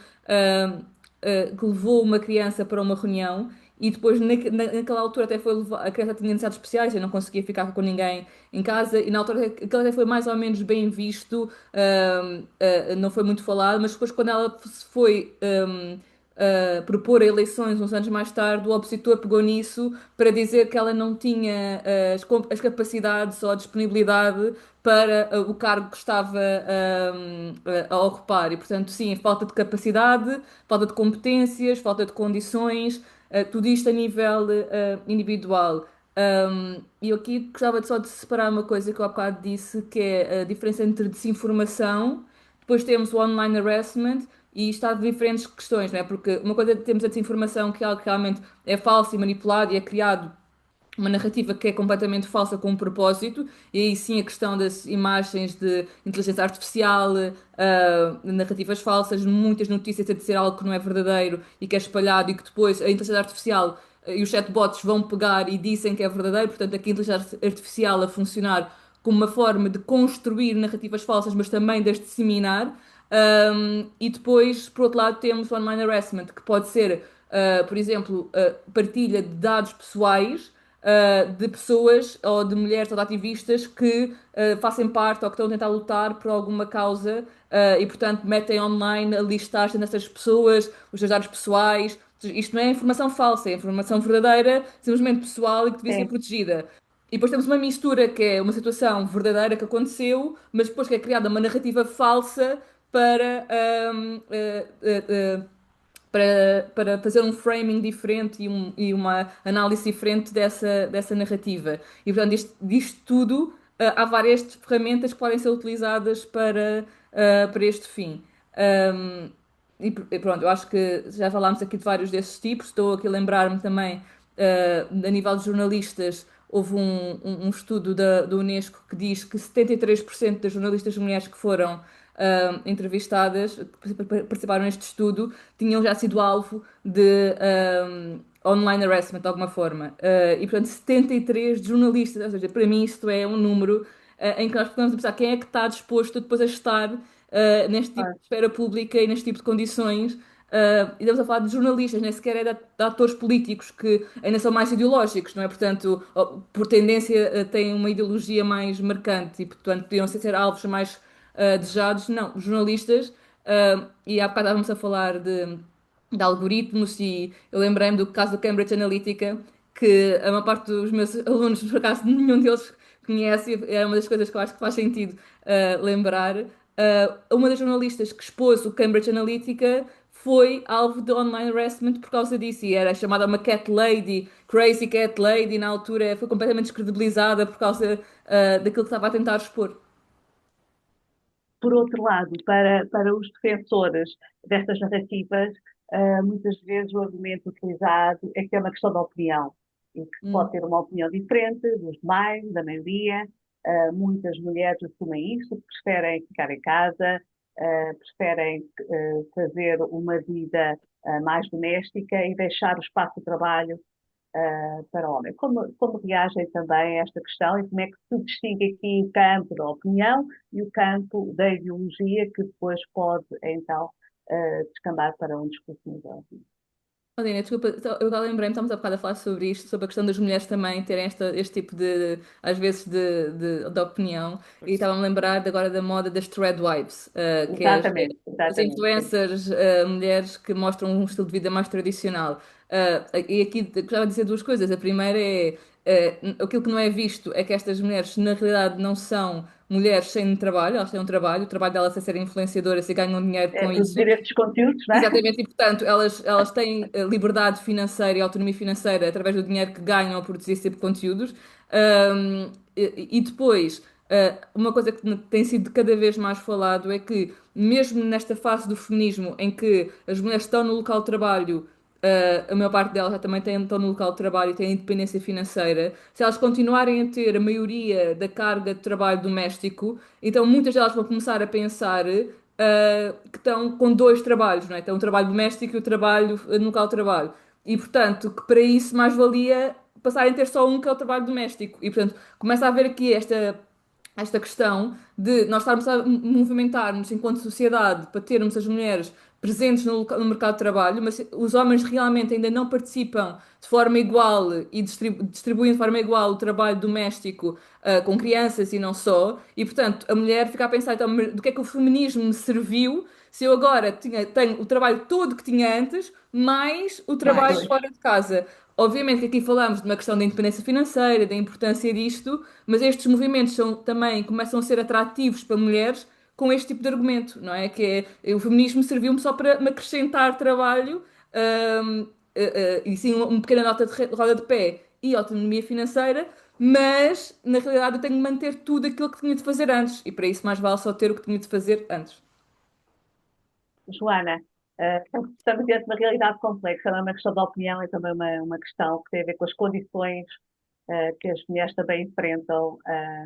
que levou uma criança para uma reunião e depois naquela altura até foi a criança tinha necessidades especiais e não conseguia ficar com ninguém em casa e na altura aquilo até foi mais ou menos bem visto, não foi muito falado, mas depois quando ela se foi propor eleições uns anos mais tarde, o opositor pegou nisso para dizer que ela não tinha as capacidades ou a disponibilidade para o cargo que estava a ocupar. E, portanto, sim, falta de capacidade, falta de competências, falta de condições, tudo isto a nível individual. E eu aqui gostava só de separar uma coisa que eu há bocado disse, que é a diferença entre desinformação, depois temos o online harassment e está de diferentes questões, não é? Porque uma coisa é termos a desinformação, que é algo que realmente é falso e manipulado e é criado uma narrativa que é completamente falsa com um propósito, e aí sim a questão das imagens de inteligência artificial, narrativas falsas, muitas notícias a dizer algo que não é verdadeiro e que é espalhado e que depois a inteligência artificial e os chatbots vão pegar e dizem que é verdadeiro, portanto aqui a inteligência artificial a funcionar como uma forma de construir narrativas falsas, mas também de as disseminar. E depois, por outro lado, temos o online harassment, que pode ser, por exemplo, partilha de dados pessoais de pessoas ou de mulheres ou de ativistas que fazem parte ou que estão a tentar lutar por alguma causa e, portanto, metem online a listagem dessas pessoas, os seus dados pessoais. Isto não é informação falsa, é informação verdadeira, simplesmente pessoal e que devia ser Sim. protegida. E depois temos uma mistura que é uma situação verdadeira que aconteceu, mas depois que é criada uma narrativa falsa para, para fazer um framing diferente e uma análise diferente dessa narrativa. E portanto, disto tudo, há várias ferramentas que podem ser utilizadas para este fim. E pronto, eu acho que já falámos aqui de vários desses tipos. Estou aqui a lembrar-me também, a nível de jornalistas, houve um estudo da Unesco que diz que 73% das jornalistas mulheres que foram entrevistadas, que participaram neste estudo, tinham já sido alvo de online harassment de alguma forma. E portanto, 73 de jornalistas, ou seja, para mim isto é um número em que nós podemos pensar quem é que está disposto depois a estar neste tipo de esfera pública e neste tipo de condições. E estamos a falar de jornalistas, nem sequer é de atores políticos que ainda são mais ideológicos, não é? Portanto, por tendência, têm uma ideologia mais marcante e, portanto, podiam ser alvos mais desejados. Não, jornalistas, e há bocado estávamos a falar de algoritmos e eu lembrei-me do caso do Cambridge Analytica, que a maior parte dos meus alunos, por acaso, nenhum deles conhece, e é uma das coisas que eu acho que faz sentido lembrar. Uma das jornalistas que expôs o Cambridge Analytica foi alvo de online harassment por causa disso, e era chamada uma cat lady, crazy cat lady, na altura foi completamente descredibilizada por causa daquilo que estava a tentar expor. Por outro lado, para os defensores destas narrativas, muitas vezes o argumento utilizado é que é uma questão de opinião e que se pode Hum. ter uma opinião diferente dos demais, da maioria. Muitas mulheres assumem isso, preferem ficar em casa, preferem fazer uma vida mais doméstica e deixar o espaço de trabalho para o homem. Como reagem também a esta questão e como é que se distingue aqui o campo da opinião e o campo da ideologia que depois pode, então, descambar para um discurso misógino? Aline, desculpa, eu agora lembrei-me, estamos há bocado a falar sobre isto, sobre a questão das mulheres também terem este tipo às vezes, de opinião, e estava-me a lembrar agora da moda das thread wives, que é Exatamente, as exatamente, sim. influencers, mulheres que mostram um estilo de vida mais tradicional. E aqui gostava de dizer duas coisas. A primeira é, aquilo que não é visto é que estas mulheres, na realidade, não são mulheres sem trabalho, elas têm um trabalho, o trabalho delas é ser influenciadoras e ganham dinheiro É com isso. produzir estes conteúdos, não é? Exatamente, e portanto elas têm liberdade financeira e autonomia financeira através do dinheiro que ganham a produzir esse tipo de conteúdos. E depois, uma coisa que tem sido cada vez mais falado é que, mesmo nesta fase do feminismo, em que as mulheres estão no local de trabalho, a maior parte delas já também estão no local de trabalho e têm independência financeira, se elas continuarem a ter a maioria da carga de trabalho doméstico, então muitas delas vão começar a pensar que estão com dois trabalhos, não é? Então, o trabalho doméstico e o trabalho no local de trabalho. E, portanto, que para isso mais valia passarem a ter só um que é o trabalho doméstico. E, portanto, começa a haver aqui esta esta questão de nós estarmos a movimentar-nos enquanto sociedade para termos as mulheres presentes no mercado de trabalho, mas os homens realmente ainda não participam de forma igual e distribuem de forma igual o trabalho doméstico, com crianças e não só, e portanto a mulher fica a pensar, então, mas do que é que o feminismo me serviu se eu agora tenho o trabalho todo que tinha antes, mais o trabalho Mais. Pois, fora de casa. Obviamente que aqui falamos de uma questão da independência financeira, da importância disto, mas estes movimentos também começam a ser atrativos para mulheres com este tipo de argumento, não é? Que é, o feminismo serviu-me só para me acrescentar trabalho, e sim uma pequena nota de roda de pé e autonomia financeira, mas na realidade eu tenho de manter tudo aquilo que tinha de fazer antes, e para isso mais vale só ter o que tinha de fazer antes. Joana, estamos diante de uma realidade complexa, não é uma questão de opinião, é também uma questão que tem a ver com as condições que as mulheres também enfrentam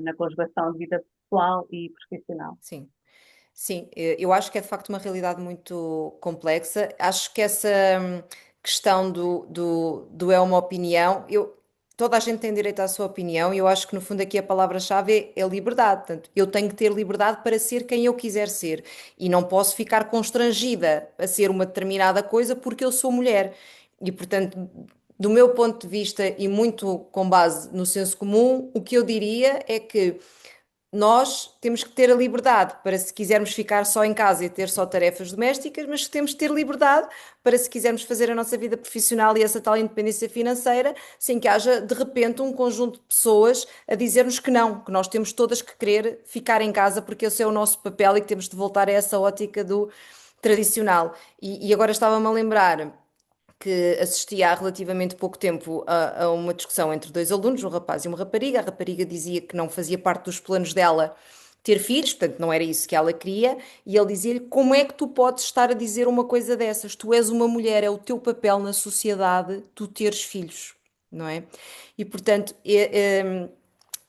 na conjugação de vida pessoal e profissional. Sim. Sim, eu acho que é de facto uma realidade muito complexa. Acho que essa questão do é uma opinião, toda a gente tem direito à sua opinião e eu acho que no fundo aqui a palavra-chave é liberdade. Portanto, eu tenho que ter liberdade para ser quem eu quiser ser e não posso ficar constrangida a ser uma determinada coisa porque eu sou mulher. E portanto, do meu ponto de vista e muito com base no senso comum, o que eu diria é que nós temos que ter a liberdade para, se quisermos ficar só em casa e ter só tarefas domésticas, mas temos que ter liberdade para, se quisermos fazer a nossa vida profissional e essa tal independência financeira, sem que haja de repente um conjunto de pessoas a dizer-nos que não, que nós temos todas que querer ficar em casa porque esse é o nosso papel e que temos de voltar a essa ótica do tradicional. E agora estava-me a lembrar que assisti há relativamente pouco tempo a uma discussão entre dois alunos, um rapaz e uma rapariga. A rapariga dizia que não fazia parte dos planos dela ter filhos, portanto não era isso que ela queria, e ele dizia-lhe: como é que tu podes estar a dizer uma coisa dessas? Tu és uma mulher, é o teu papel na sociedade tu teres filhos, não é? E portanto,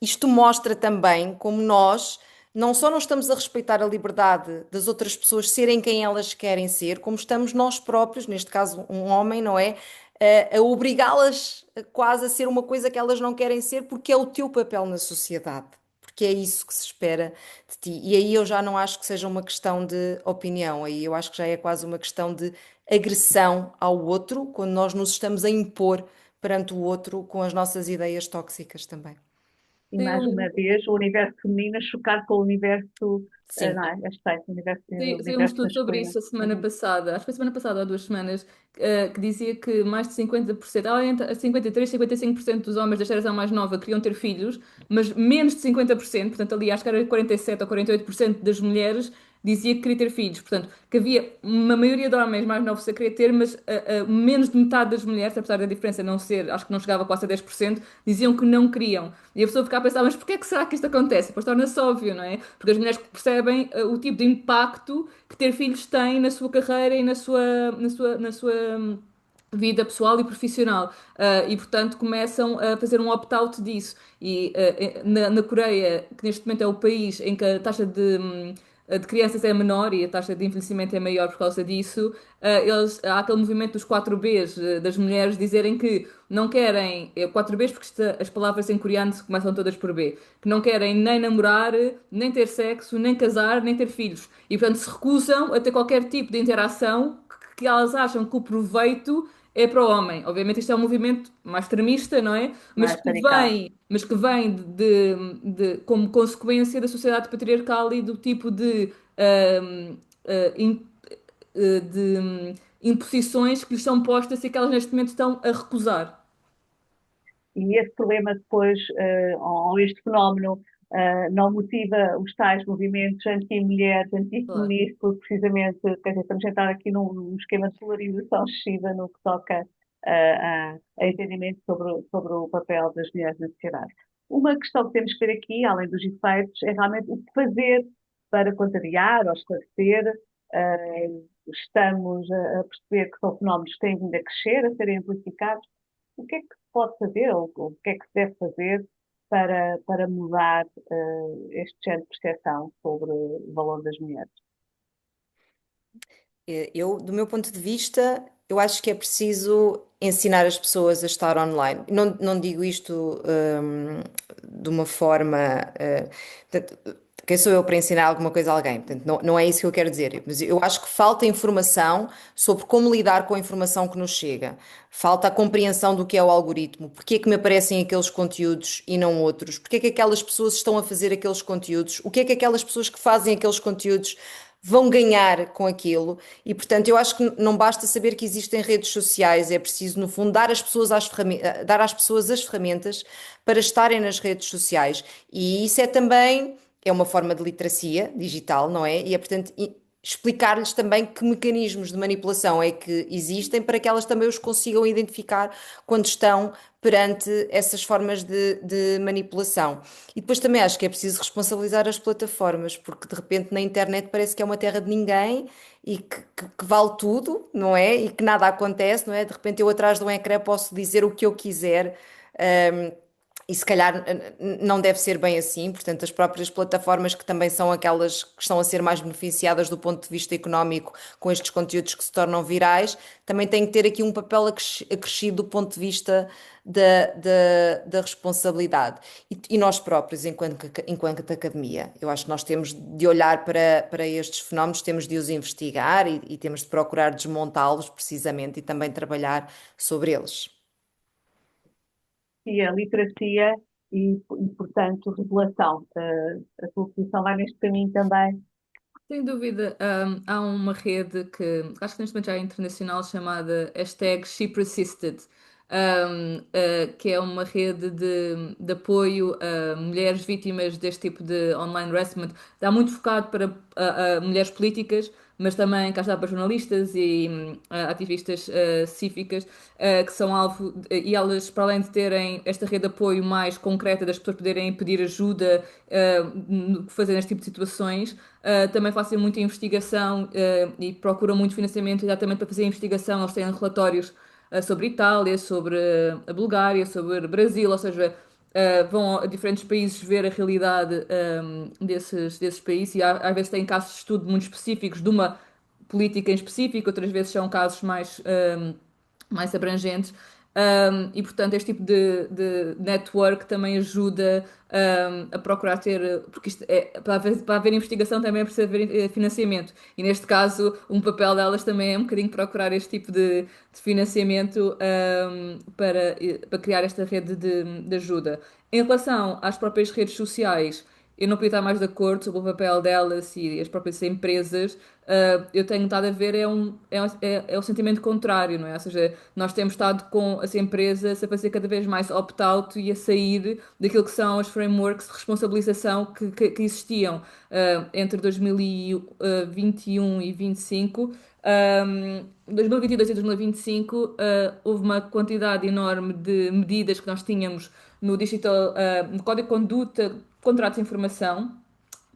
isto mostra também como nós não só não estamos a respeitar a liberdade das outras pessoas serem quem elas querem ser, como estamos nós próprios, neste caso um homem, não é? A obrigá-las quase a ser uma coisa que elas não querem ser, porque é o teu papel na sociedade. Porque é isso que se espera de ti. E aí eu já não acho que seja uma questão de opinião, aí eu acho que já é quase uma questão de agressão ao outro, quando nós nos estamos a impor perante o outro com as nossas ideias tóxicas também. E mais uma Saiu, vez, o universo feminino a chocar com o universo, Sim. não é? O saiu um universo estudo sobre masculino. isso a semana Uhum. passada, acho que foi semana passada ou há 2 semanas, que dizia que mais de 50%, entre 53% e 55% dos homens da geração mais nova queriam ter filhos, mas menos de 50%, portanto ali acho que era 47% ou 48% das mulheres dizia que queria ter filhos. Portanto, que havia uma maioria de homens mais novos a querer ter, mas menos de metade das mulheres, apesar da diferença não ser, acho que não chegava quase a 10%, diziam que não queriam. E a pessoa ficava a pensar, mas porquê é que será que isto acontece? Depois torna-se óbvio, não é? Porque as mulheres percebem o tipo de impacto que ter filhos tem na sua carreira e na sua vida pessoal e profissional. E, portanto, começam a fazer um opt-out disso. E na Coreia, que neste momento é o país em que a taxa de crianças é menor e a taxa de envelhecimento é maior por causa disso, há aquele movimento dos 4Bs, das mulheres dizerem que não querem, 4Bs porque as palavras em coreano começam todas por B, que não querem nem namorar, nem ter sexo, nem casar, nem ter filhos. E, portanto, se recusam a ter qualquer tipo de interação que elas acham que o proveito é para o homem. Obviamente isto é um movimento mais extremista, não é? Mas Mais que radical. vem como consequência da sociedade patriarcal e do tipo ahm, ah, in- de imposições que lhes são postas e que elas neste momento estão a recusar. E esse problema depois, ou este fenómeno, não motiva os tais movimentos anti-mulheres, Claro. anti-feministas, porque precisamente, quer dizer, estamos a entrar aqui num esquema de polarização excessiva no que toca a entendimento sobre o papel das mulheres na sociedade. Uma questão que temos que ver aqui, além dos efeitos, é realmente o que fazer para contrariar ou esclarecer. Estamos a perceber que são fenómenos que têm vindo a crescer, a serem amplificados. O que é que se pode fazer, ou o que é que se deve fazer para mudar este género de percepção sobre o valor das mulheres? Eu, do meu ponto de vista, eu acho que é preciso. ensinar as pessoas a estar online. Não digo isto de uma forma. Portanto, quem sou eu para ensinar alguma coisa a alguém? Portanto, não é isso que eu quero dizer. Mas eu acho que falta informação sobre como lidar com a informação que nos chega. Falta a compreensão do que é o algoritmo. Porque é que me aparecem aqueles conteúdos e não outros? Porque é que aquelas pessoas estão a fazer aqueles conteúdos? O que é que aquelas pessoas que fazem aqueles conteúdos vão ganhar com aquilo? E, portanto, eu acho que não basta saber que existem redes sociais, é preciso, no fundo, dar às pessoas as ferramentas para estarem nas redes sociais. E isso é também, é uma forma de literacia digital, não é? E é, portanto, explicar-lhes também que mecanismos de manipulação é que existem para que elas também os consigam identificar quando estão perante essas formas de manipulação. E depois também acho que é preciso responsabilizar as plataformas, porque de repente na internet parece que é uma terra de ninguém e que vale tudo, não é? E que nada acontece, não é? De repente eu atrás de um ecrã posso dizer o que eu quiser. E se calhar não deve ser bem assim, portanto, as próprias plataformas que também são aquelas que estão a ser mais beneficiadas do ponto de vista económico com estes conteúdos que se tornam virais, também têm que ter aqui um papel acrescido do ponto de vista da responsabilidade. E nós próprios, enquanto academia, eu acho que nós temos de olhar para estes fenómenos, temos de os investigar e temos de procurar desmontá-los precisamente e também trabalhar sobre eles. E a literacia portanto, regulação. A tua posição vai neste caminho também. Sem dúvida, há uma rede que acho que neste momento já é internacional chamada hashtag #ShePersisted, que é uma rede de apoio a mulheres vítimas deste tipo de online harassment. Está muito focado para mulheres políticas, mas também cá está para jornalistas e ativistas cívicas que são alvo, e elas, para além de terem esta rede de apoio mais concreta das pessoas poderem pedir ajuda no que fazer neste tipo de situações. Também fazem muita investigação e procuram muito financiamento exatamente para fazer investigação. Eles têm relatórios sobre Itália, sobre a Bulgária, sobre o Brasil, ou seja, vão a diferentes países ver a realidade desses países e às vezes têm casos de estudo muito específicos de uma política em específico, outras vezes são casos mais abrangentes. E portanto, este tipo de network também ajuda a procurar ter, porque isto para haver investigação também é preciso haver financiamento, e neste caso, um papel delas também é um bocadinho procurar este tipo de financiamento para criar esta rede de ajuda. Em relação às próprias redes sociais, eu não podia estar mais de acordo sobre o papel delas e as próprias empresas. Eu tenho estado a ver é o sentimento contrário, não é? Ou seja, nós temos estado com as empresas a fazer cada vez mais opt-out e a sair daquilo que são as frameworks de responsabilização que existiam entre 2021 e 25. 2022 e 2025 houve uma quantidade enorme de medidas que nós tínhamos no Código de Conduta, contratos de informação.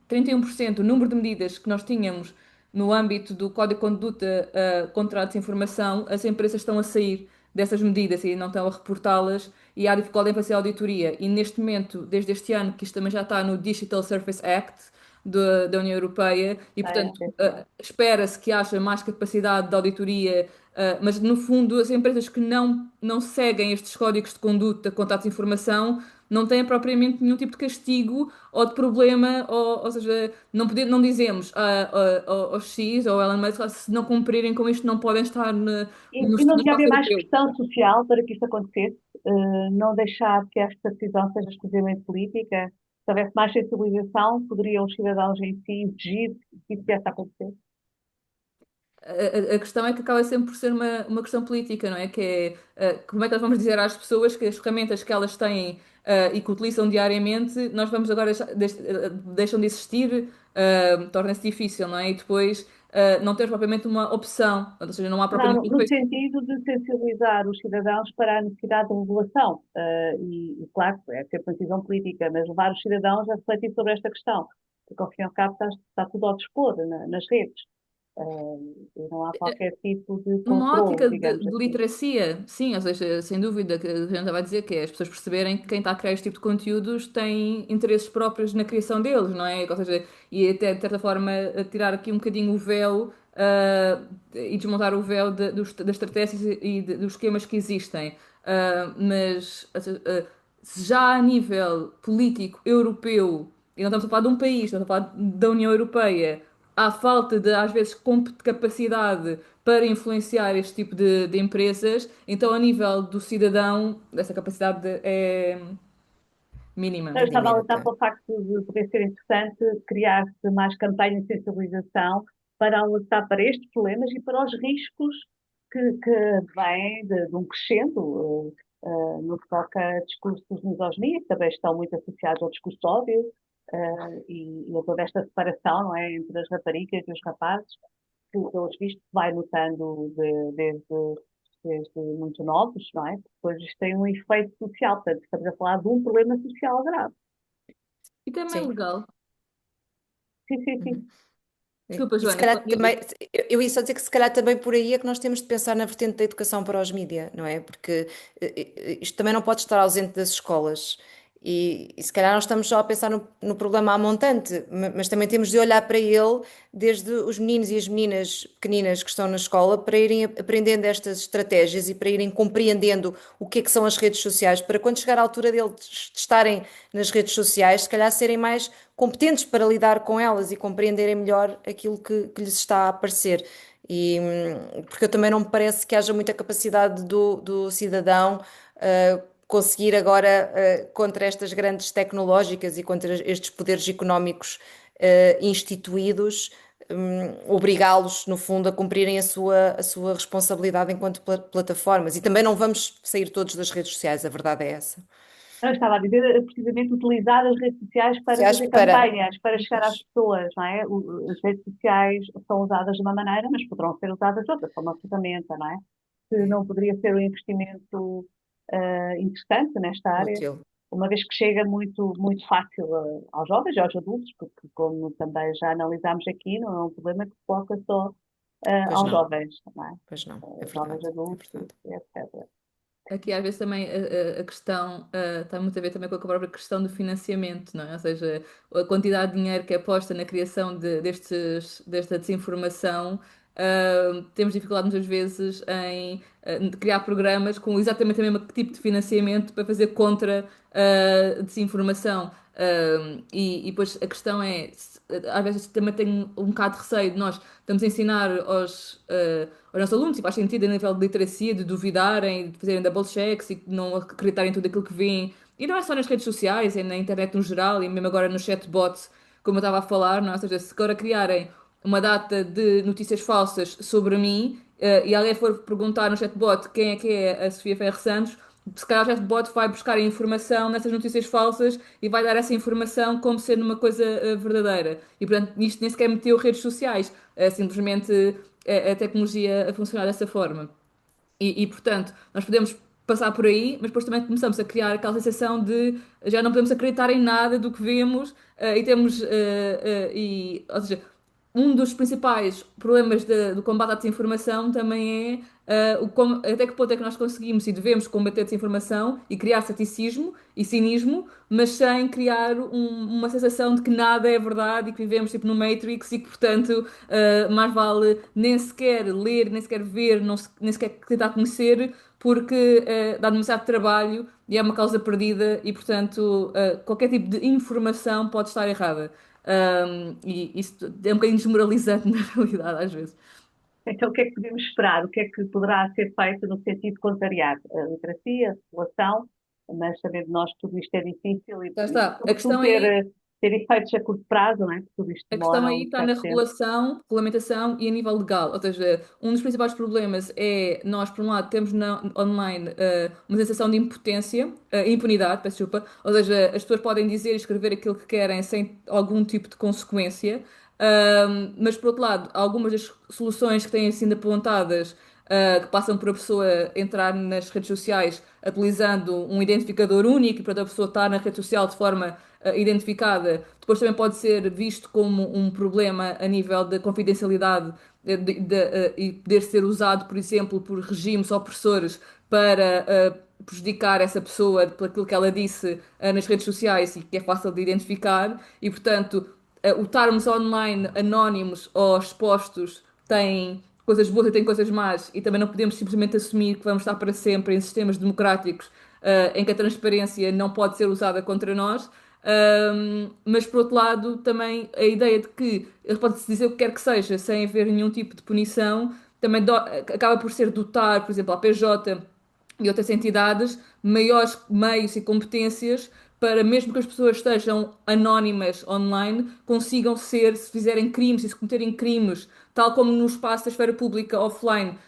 31% o número de medidas que nós tínhamos no âmbito do Código de Conduta, contratos de informação, as empresas estão a sair dessas medidas e não estão a reportá-las e há dificuldade em fazer auditoria. E neste momento, desde este ano, que isto também já está no Digital Service Act da União Europeia, e portanto espera-se que haja mais capacidade de auditoria, mas no fundo as empresas que não seguem estes códigos de conduta, contratos de informação, não têm propriamente nenhum tipo de castigo ou de problema, ou seja, não dizemos ao X ou ao Elon Musk, se não cumprirem com isto, não podem estar E não no devia espaço haver mais europeu. pressão social para que isto acontecesse? Não deixar que esta decisão seja exclusivamente política? Se houvesse mais sensibilização, poderiam os cidadãos em si exigir que isso viesse a acontecer? A questão é que acaba sempre por ser uma questão política, não é? Que é como é que nós vamos dizer às pessoas que as ferramentas que elas têm e que utilizam diariamente, nós vamos agora deixam de existir, torna-se difícil, não é? E depois não temos propriamente uma opção, ou seja, não há Não, propriamente um no país. sentido de sensibilizar os cidadãos para a necessidade de regulação. Claro, é sempre uma decisão política, mas levar os cidadãos a refletir sobre esta questão. Porque, ao fim e ao cabo, está tudo ao dispor nas redes. E não há qualquer tipo de Numa controle, ótica digamos de assim. literacia, sim, ou seja, sem dúvida, que a gente estava a dizer que é as pessoas perceberem que quem está a criar este tipo de conteúdos tem interesses próprios na criação deles, não é? Ou seja, e até de certa forma a tirar aqui um bocadinho o véu, e desmontar o véu das estratégias e dos esquemas que existem. Mas ou seja, se já a nível político europeu, e não estamos a falar de um país, estamos a falar da União Europeia, há falta de, às vezes, capacidade para influenciar este tipo de empresas, então, a nível do cidadão, essa capacidade é mínima. Eu estava a alertar Diminuta. para o facto de poder ser interessante criar-se mais campanhas de sensibilização para alertar para estes problemas e para os riscos que vêm de um crescendo no que toca a discursos de misoginia, que também estão muito associados ao discurso de ódio, e a toda esta separação, não é, entre as raparigas e os rapazes, que, pelos vistos, vai notando desde muito novos, não é? Depois isto tem um efeito social, portanto, estamos a falar de um problema social grave. E também é Sim. legal. Sim, sim, Uhum. sim. Desculpa, E se Joana, calhar também, eu ia só dizer que se calhar também por aí é que nós temos de pensar na vertente da educação para os mídia, não é? Porque isto também não pode estar ausente das escolas. E se calhar nós estamos só a pensar no problema à montante, mas também temos de olhar para ele desde os meninos e as meninas pequeninas que estão na escola para irem aprendendo estas estratégias e para irem compreendendo o que é que são as redes sociais, para quando chegar à altura deles estarem nas redes sociais, se calhar serem mais competentes para lidar com elas e compreenderem melhor aquilo que lhes está a aparecer. E, porque eu também não me parece que haja muita capacidade do cidadão conseguir agora, contra estas grandes tecnológicas e contra estes poderes económicos instituídos, obrigá-los, no fundo, a cumprirem a sua responsabilidade enquanto plataformas. E também não vamos sair todos das redes sociais, a verdade é essa. Eu estava a dizer precisamente utilizar as redes sociais para Sociais fazer para. campanhas, para chegar às pessoas, não é? As redes sociais são usadas de uma maneira, mas poderão ser usadas de outra, como uma ferramenta, não é? Que não poderia ser um investimento interessante nesta área, Útil. uma vez que chega muito fácil aos jovens e aos adultos, porque, como também já analisámos aqui, não é um problema que se foca só Pois aos não, jovens, não é? pois não, é Jovens verdade, é adultos, verdade. etc. aqui às vezes também a questão está muito a ver também com a própria questão do financiamento, não é? Ou seja, a quantidade de dinheiro que é posta na criação desta desinformação, temos dificuldade muitas vezes em criar programas com exatamente o mesmo tipo de financiamento para fazer contra a desinformação. E depois a questão é, às vezes também tenho um bocado de receio de nós estamos a ensinar aos nossos alunos, e faz sentido a nível de literacia, de duvidarem, de fazerem double checks e de não acreditarem em tudo aquilo que veem. E não é só nas redes sociais, é na internet no geral e mesmo agora no chatbot, como eu estava a falar, não é? Ou seja, se agora criarem uma data de notícias falsas sobre mim, e alguém for perguntar no chatbot quem é que é a Sofia Ferro Santos, se calhar o chatbot vai buscar a informação nessas notícias falsas e vai dar essa informação como sendo uma coisa verdadeira. E portanto, isto nem sequer meteu redes sociais, é simplesmente a tecnologia a funcionar dessa forma. Portanto, nós podemos passar por aí, mas depois também começamos a criar aquela sensação de já não podemos acreditar em nada do que vemos e temos, ou seja, um dos principais problemas do combate à desinformação também é até que ponto é que nós conseguimos e devemos combater a desinformação e criar ceticismo e cinismo, mas sem criar uma sensação de que nada é verdade e que vivemos tipo no Matrix e que, portanto, mais vale nem sequer ler, nem sequer ver, nem sequer tentar conhecer, porque dá demasiado trabalho e é uma causa perdida e, portanto, qualquer tipo de informação pode estar errada. E isso é um bocadinho desmoralizante na realidade, às vezes. Então, o que é que podemos esperar? O que é que poderá ser feito no sentido de contrariar a literacia, a população, mas sabendo nós que tudo isto é difícil Já e está. sobretudo, ter efeitos a curto prazo, não é? Porque tudo isto A questão demora aí um está na certo tempo. regulação, regulamentação e a nível legal. Ou seja, um dos principais problemas é nós, por um lado, temos online uma sensação de impotência, impunidade, peço desculpa. Ou seja, as pessoas podem dizer e escrever aquilo que querem sem algum tipo de consequência. Mas, por outro lado, algumas das soluções que têm sido apontadas, que passam por a pessoa entrar nas redes sociais utilizando um identificador único e para a pessoa estar na rede social de forma identificada, depois também pode ser visto como um problema a nível da confidencialidade e poder ser usado, por exemplo, por regimes opressores para prejudicar essa pessoa por aquilo que ela disse nas redes sociais e que é fácil de identificar, e portanto, o estarmos online anónimos ou expostos tem coisas boas e tem coisas más, e também não podemos simplesmente assumir que vamos estar para sempre em sistemas democráticos em que a transparência não pode ser usada contra nós. Mas por outro lado, também a ideia de que ele pode-se dizer o que quer que seja sem haver nenhum tipo de punição também acaba por ser dotar, por exemplo, a PJ e outras entidades maiores meios e competências para, mesmo que as pessoas estejam anónimas online, consigam ser, se fizerem crimes e se cometerem crimes, tal como no espaço da esfera pública offline,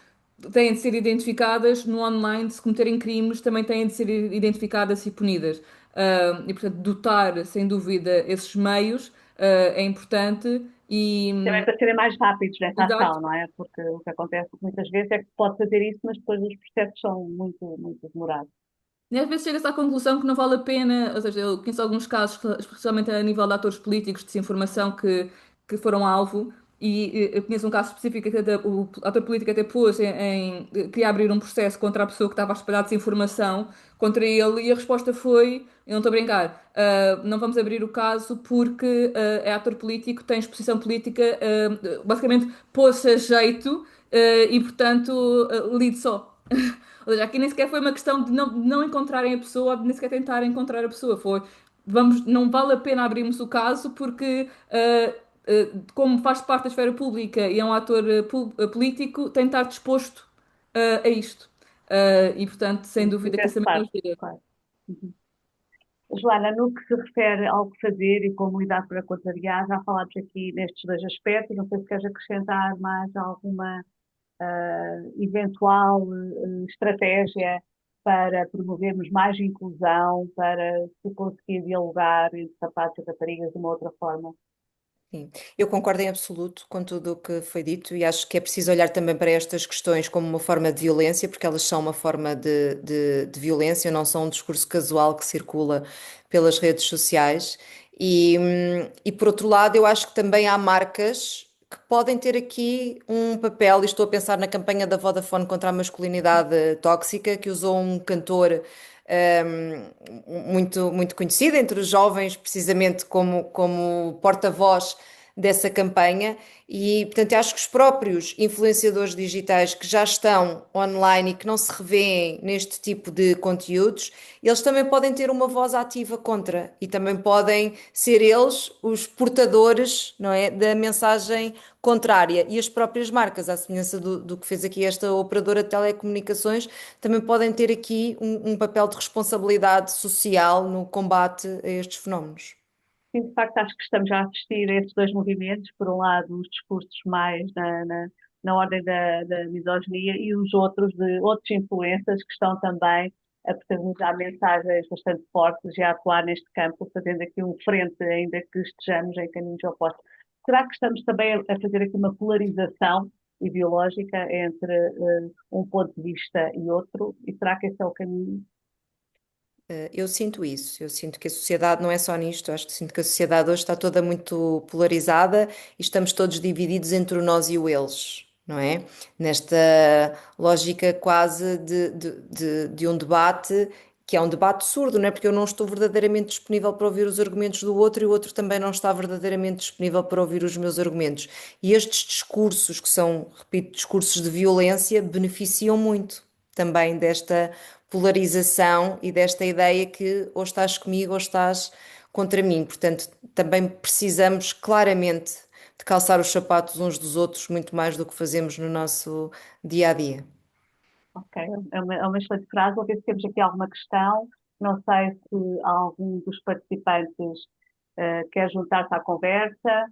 têm de ser identificadas, no online, se cometerem crimes, também têm de ser identificadas e punidas. E, portanto, dotar, sem dúvida, esses meios, é importante Também e, para serem mais rápidos nessa exato. ação, não é? Porque o que acontece muitas vezes é que pode fazer isso, mas depois os processos são muito demorados. E às vezes chega-se à conclusão que não vale a pena, ou seja, eu conheço alguns casos, especialmente a nível de atores políticos de desinformação que foram alvo, e eu conheço um caso específico que até, o ator político até pôs queria abrir um processo contra a pessoa que estava a espalhar desinformação contra ele, e a resposta foi, eu não estou a brincar, não vamos abrir o caso porque é ator político, tem exposição política, basicamente pôs-se a jeito, e portanto, lide só. Ou seja, aqui nem sequer foi uma questão de não encontrarem a pessoa, nem sequer tentarem encontrar a pessoa. Foi, vamos, não vale a pena abrirmos o caso porque, como faz parte da esfera pública e é um ator político, tem de estar disposto a isto. E, portanto, sem dúvida que isso Fizesse também não parte, ajuda. claro. Uhum. Joana, no que se refere ao que fazer e como lidar para contrariar, já falámos aqui nestes dois aspectos, não sei se queres acrescentar mais alguma eventual estratégia para promovermos mais inclusão, para se conseguir dialogar entre rapazes e raparigas de uma outra forma. Sim, eu concordo em absoluto com tudo o que foi dito e acho que é preciso olhar também para estas questões como uma forma de violência, porque elas são uma forma de violência, não são um discurso casual que circula pelas redes sociais. E por outro lado, eu acho que também há marcas que podem ter aqui um papel, e estou a pensar na campanha da Vodafone contra a masculinidade tóxica, que usou um cantor muito conhecido entre os jovens, precisamente como porta-voz dessa campanha. E, portanto, acho que os próprios influenciadores digitais que já estão online e que não se revêem neste tipo de conteúdos, eles também podem ter uma voz ativa contra e também podem ser eles os portadores, não é, da mensagem contrária. E as próprias marcas, à semelhança do que fez aqui esta operadora de telecomunicações, também podem ter aqui um papel de responsabilidade social no combate a estes fenómenos. Sim, de facto, acho que estamos a assistir a esses dois movimentos. Por um lado, os discursos mais na ordem da misoginia e os outros de outros influencers que estão também a protagonizar mensagens bastante fortes e a atuar neste campo, fazendo aqui um frente, ainda que estejamos em caminhos opostos. Será que estamos também a fazer aqui uma polarização ideológica entre um ponto de vista e outro? E será que esse é o caminho? Eu sinto isso, eu sinto que a sociedade não é só nisto, acho que sinto que a sociedade hoje está toda muito polarizada e estamos todos divididos entre o nós e o eles, não é? Nesta lógica quase de um debate que é um debate surdo, não é? Porque eu não estou verdadeiramente disponível para ouvir os argumentos do outro e o outro também não está verdadeiramente disponível para ouvir os meus argumentos. E estes discursos, que são, repito, discursos de violência, beneficiam muito também desta polarização e desta ideia que ou estás comigo ou estás contra mim. Portanto, também precisamos claramente de calçar os sapatos uns dos outros muito mais do que fazemos no nosso dia a dia. Ok, é uma excelente frase. Vou ver se temos aqui alguma questão. Não sei se algum dos participantes quer juntar-se à conversa.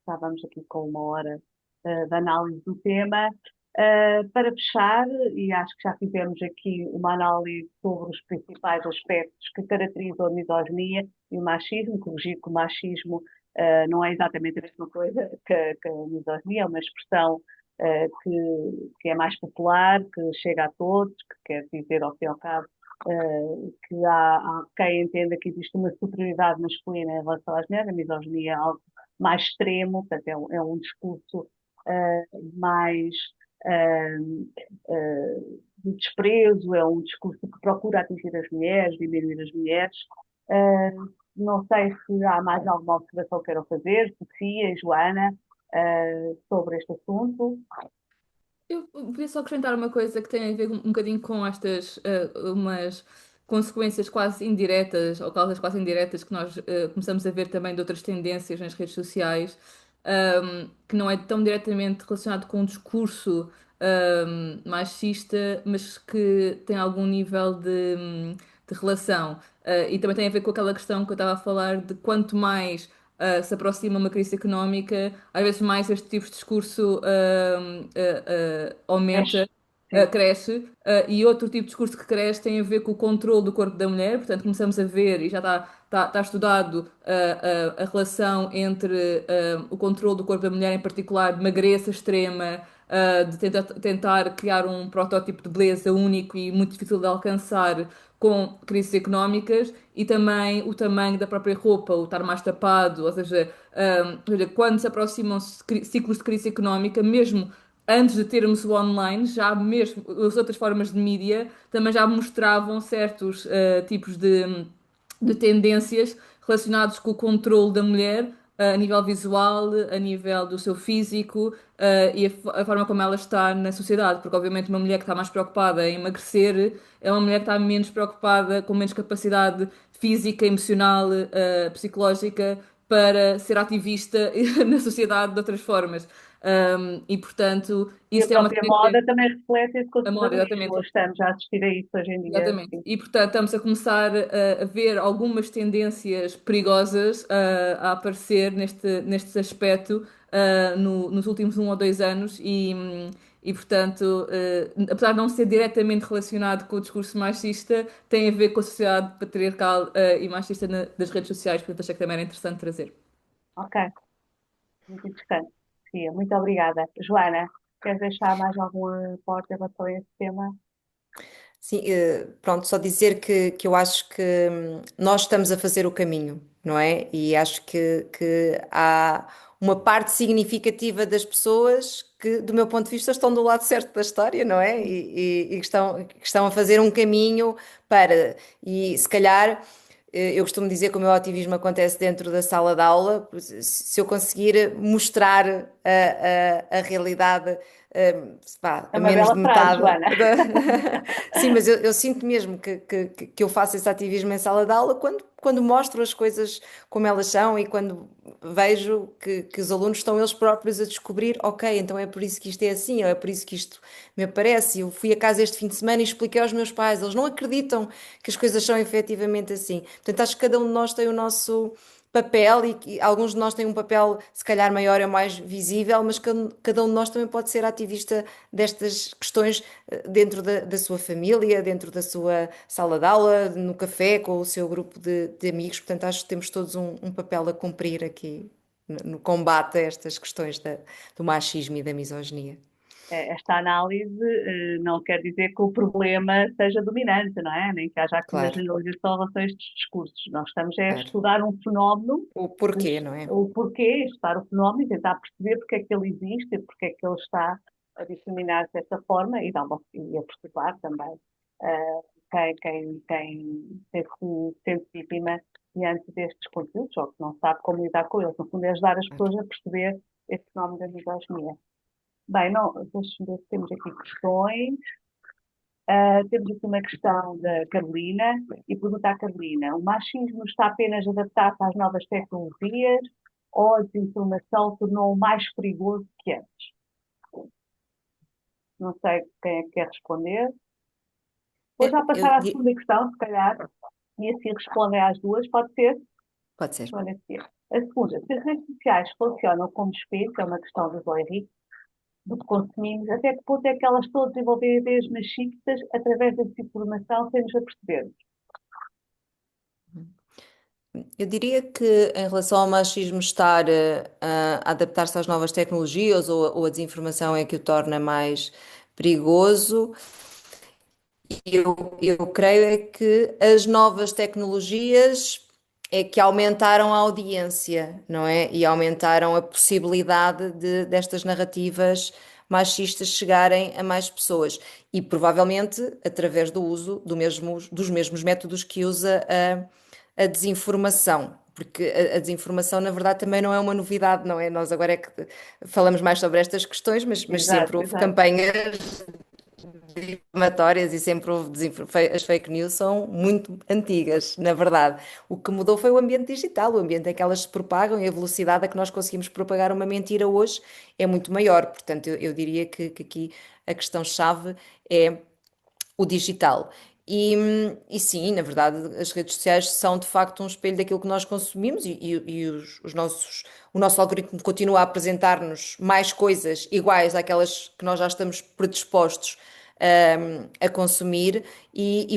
Estávamos aqui com uma hora de análise do tema. Para fechar, e acho que já fizemos aqui uma análise sobre os principais aspectos que caracterizam a misoginia e o machismo, corrigir que o machismo não é exatamente a mesma coisa que a misoginia, é uma expressão que é mais popular, que chega a todos, que quer dizer, ao fim e ao cabo, que há quem entenda que existe uma superioridade masculina em relação às mulheres, a misoginia é algo mais extremo, portanto, é um discurso mais de desprezo, é um discurso que procura atingir as mulheres, diminuir as mulheres. Não sei se há mais alguma observação que queiram fazer, Sofia e Joana, sobre este assunto. Eu queria só acrescentar uma coisa que tem a ver um bocadinho com estas umas consequências quase indiretas ou causas quase indiretas que nós começamos a ver também de outras tendências nas redes sociais, que não é tão diretamente relacionado com o discurso machista, mas que tem algum nível de relação. E também tem a ver com aquela questão que eu estava a falar de quanto mais se aproxima uma crise económica, às vezes mais este tipo de discurso aumenta, Sim, cresce, e outro tipo de discurso que cresce tem a ver com o controle do corpo da mulher, portanto começamos a ver, e já está estudado, a relação entre o controle do corpo da mulher, em particular de magreza extrema, de tentar criar um protótipo de beleza único e muito difícil de alcançar com crises económicas e também o tamanho da própria roupa, o estar mais tapado, ou seja, quando se aproximam ciclos de crise económica, mesmo antes de termos o online, já mesmo as outras formas de mídia também já mostravam certos tipos de tendências relacionados com o controle da mulher. A nível visual, a nível do seu físico, e a forma como ela está na sociedade, porque obviamente uma mulher que está mais preocupada em emagrecer é uma mulher que está menos preocupada, com menos capacidade física, emocional, psicológica para ser ativista na sociedade de outras formas. E portanto, e a isso é uma própria tendência, moda também reflete esse a moda, conservadorismo. exatamente. Estamos a assistir a isso hoje em dia, Exatamente. sim. E portanto estamos a começar a ver algumas tendências perigosas a aparecer neste aspecto nos últimos 1 ou 2 anos e portanto, apesar de não ser diretamente relacionado com o discurso machista, tem a ver com a sociedade patriarcal e machista das redes sociais, portanto achei que também era interessante trazer. Ok, muito interessante. Sofia, muito obrigada. Joana, queres deixar mais algum aporte em relação a esse tema? Sim, pronto, só dizer que eu acho que nós estamos a fazer o caminho, não é? E acho que há uma parte significativa das pessoas que, do meu ponto de vista, estão do lado certo da história, não é? E que estão a fazer um caminho para, e se calhar. Eu costumo dizer que o meu ativismo acontece dentro da sala de aula. Se eu conseguir mostrar a realidade, pá, É a uma menos bela de frase, metade Joana. Sim, mas eu sinto mesmo que eu faço esse ativismo em sala de aula quando mostro as coisas como elas são e quando vejo que os alunos estão eles próprios a descobrir, ok, então é por isso que isto é assim, ou é por isso que isto me aparece. Eu fui a casa este fim de semana e expliquei aos meus pais, eles não acreditam que as coisas são efetivamente assim. Portanto, acho que cada um de nós tem o nosso papel e que alguns de nós têm um papel se calhar maior ou mais visível, mas cada um de nós também pode ser ativista destas questões dentro da sua família, dentro da sua sala de aula, no café, com o seu grupo de amigos. Portanto, acho que temos todos um papel a cumprir aqui no combate a estas questões do machismo e da misoginia. Esta análise não quer dizer que o problema seja dominante, não é? Nem que haja aqui uma Claro, generalização em relação a estes discursos. Nós estamos a claro. estudar um fenómeno, O porquê, não é? o porquê, estudar o fenómeno e tentar perceber porque é que ele existe e porque é que ele está a disseminar-se desta forma e, e a perturbar também quem se sente vítima diante destes conteúdos ou que não sabe como lidar com eles. No fundo, é ajudar as pessoas a perceber este fenómeno da misoginia. Bem, não, deixa-me ver se temos aqui questões. Temos aqui uma questão da Carolina e pergunta à Carolina: o machismo está apenas a adaptar-se às novas tecnologias ou a desinformação tornou-o mais perigoso que antes? Não sei quem é que quer responder. Vou já Eu, passar à segunda questão, se calhar, e assim respondem às duas, pode ser? pode ser. Joana Cia. A segunda, se as redes sociais funcionam como espelho, que é uma questão do Zé Henrique, do que consumimos, até que ponto é que elas estão a desenvolver ideias machistas através da desinformação sem nos apercebermos? Eu diria que em relação ao machismo estar a adaptar-se às novas tecnologias ou a desinformação é que o torna mais perigoso. Eu creio é que as novas tecnologias é que aumentaram a audiência, não é? E aumentaram a possibilidade destas narrativas machistas chegarem a mais pessoas. E provavelmente através do uso dos mesmos métodos que usa a desinformação. Porque a desinformação, na verdade, também não é uma novidade, não é? Nós agora é que falamos mais sobre estas questões, mas sempre Exato, houve exato. campanhas difamatórias e sempre houve as fake news são muito antigas, na verdade. O que mudou foi o ambiente digital, o ambiente em que elas se propagam e a velocidade a que nós conseguimos propagar uma mentira hoje é muito maior. Portanto, eu diria que aqui a questão-chave é o digital. E sim, na verdade, as redes sociais são de facto um espelho daquilo que nós consumimos e o nosso algoritmo continua a apresentar-nos mais coisas iguais àquelas que nós já estamos predispostos, a consumir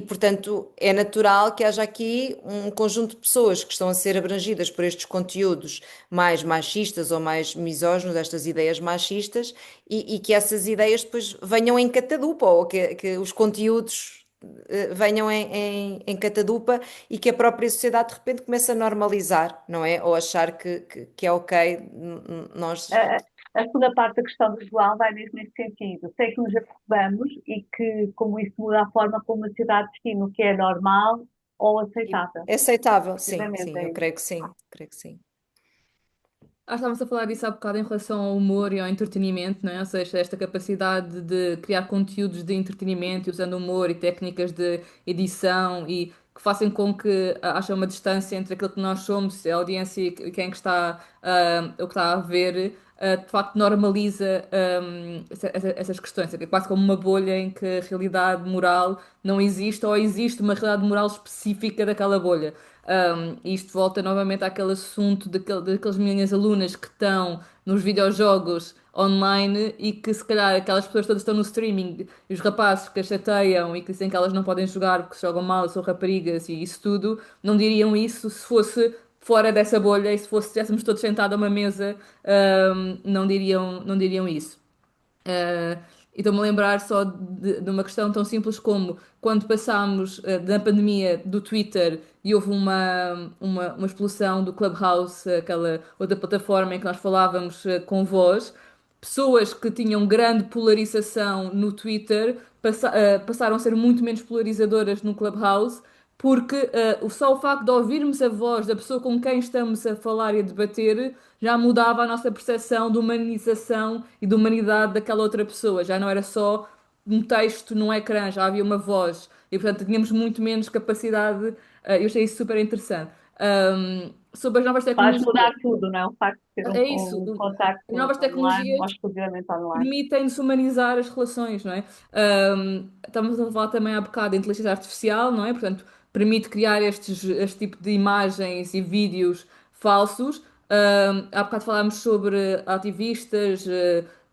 portanto, é natural que haja aqui um conjunto de pessoas que estão a ser abrangidas por estes conteúdos mais machistas ou mais misóginos, estas ideias machistas, e que essas ideias depois venham em catadupa, ou que os conteúdos venham em catadupa e que a própria sociedade de repente comece a normalizar, não é? Ou achar que é ok nós. A segunda parte da questão do João vai mesmo nesse sentido. Sei que nos apercebemos e que, como isso muda a forma como a sociedade define o que é normal ou aceitável. É aceitável, sim, Precisamente, sim, é eu isso. creio que sim, creio que sim. Estávamos a falar disso há bocado em relação ao humor e ao entretenimento, não é? Ou seja, esta capacidade de criar conteúdos de entretenimento e usando humor e técnicas de edição e que façam com que haja uma distância entre aquilo que nós somos, a audiência e quem que está, o que está a ver, de facto normaliza essas questões. É quase como uma bolha em que a realidade moral não existe ou existe uma realidade moral específica daquela bolha. E isto volta novamente àquele assunto daquelas meninas alunas que estão nos videojogos online e que se calhar aquelas pessoas todas estão no streaming e os rapazes que as chateiam e que dizem que elas não podem jogar porque se jogam mal, são raparigas e isso tudo, não diriam isso se fosse fora dessa bolha e se fosse, estivéssemos todos sentados a uma mesa, não diriam isso. E estou-me a lembrar só de uma questão tão simples como quando passámos da pandemia do Twitter e houve uma explosão do Clubhouse, aquela outra plataforma em que nós falávamos com voz, pessoas que tinham grande polarização no Twitter passaram a ser muito menos polarizadoras no Clubhouse. Porque só o facto de ouvirmos a voz da pessoa com quem estamos a falar e a debater já mudava a nossa percepção de humanização e de humanidade daquela outra pessoa. Já não era só um texto num ecrã, já havia uma voz. E, portanto, tínhamos muito menos capacidade. Eu achei isso super interessante. Sobre as novas Faz tecnologias. mudar tudo, não é? O facto de ter É isso. um As contacto novas online ou tecnologias exclusivamente online. permitem-nos humanizar as relações, não é? Estamos a falar também há bocado de inteligência artificial, não é? Portanto, permite criar este tipo de imagens e vídeos falsos. Há bocado falámos sobre ativistas,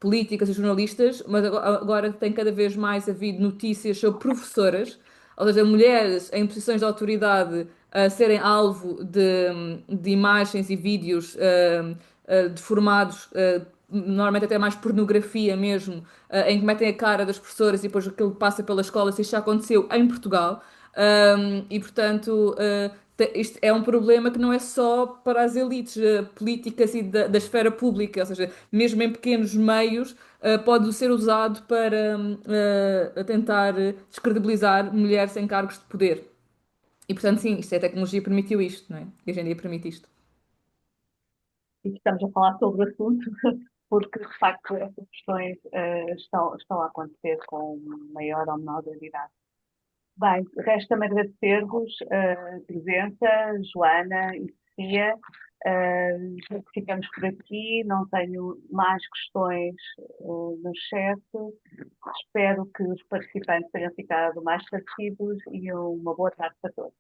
políticas e jornalistas, mas agora tem cada vez mais havido notícias sobre professoras, ou seja, mulheres em posições de autoridade a serem alvo de imagens e vídeos deformados, normalmente até mais pornografia mesmo, em que metem a cara das professoras e depois aquilo passa pela escola, se isto já aconteceu em Portugal. E portanto, isto é um problema que não é só para as elites políticas e da esfera pública, ou seja, mesmo em pequenos meios, pode ser usado para tentar descredibilizar mulheres em cargos de poder. E portanto, sim, isto é a tecnologia permitiu isto, não é? E hoje em dia permite isto. E que estamos a falar sobre o assunto, porque de facto essas questões estão a acontecer com maior ou menor gravidade. Bem, resta-me agradecer-vos a presença, Joana e Sofia. Ficamos por aqui, não tenho mais questões no chat. Espero que os participantes tenham ficado mais esclarecidos e uma boa tarde para todos.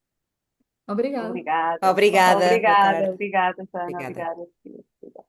Obrigada. Obrigada. Obrigada, boa Obrigada, tarde. obrigada, Joana, Obrigada. obrigada, Sofia.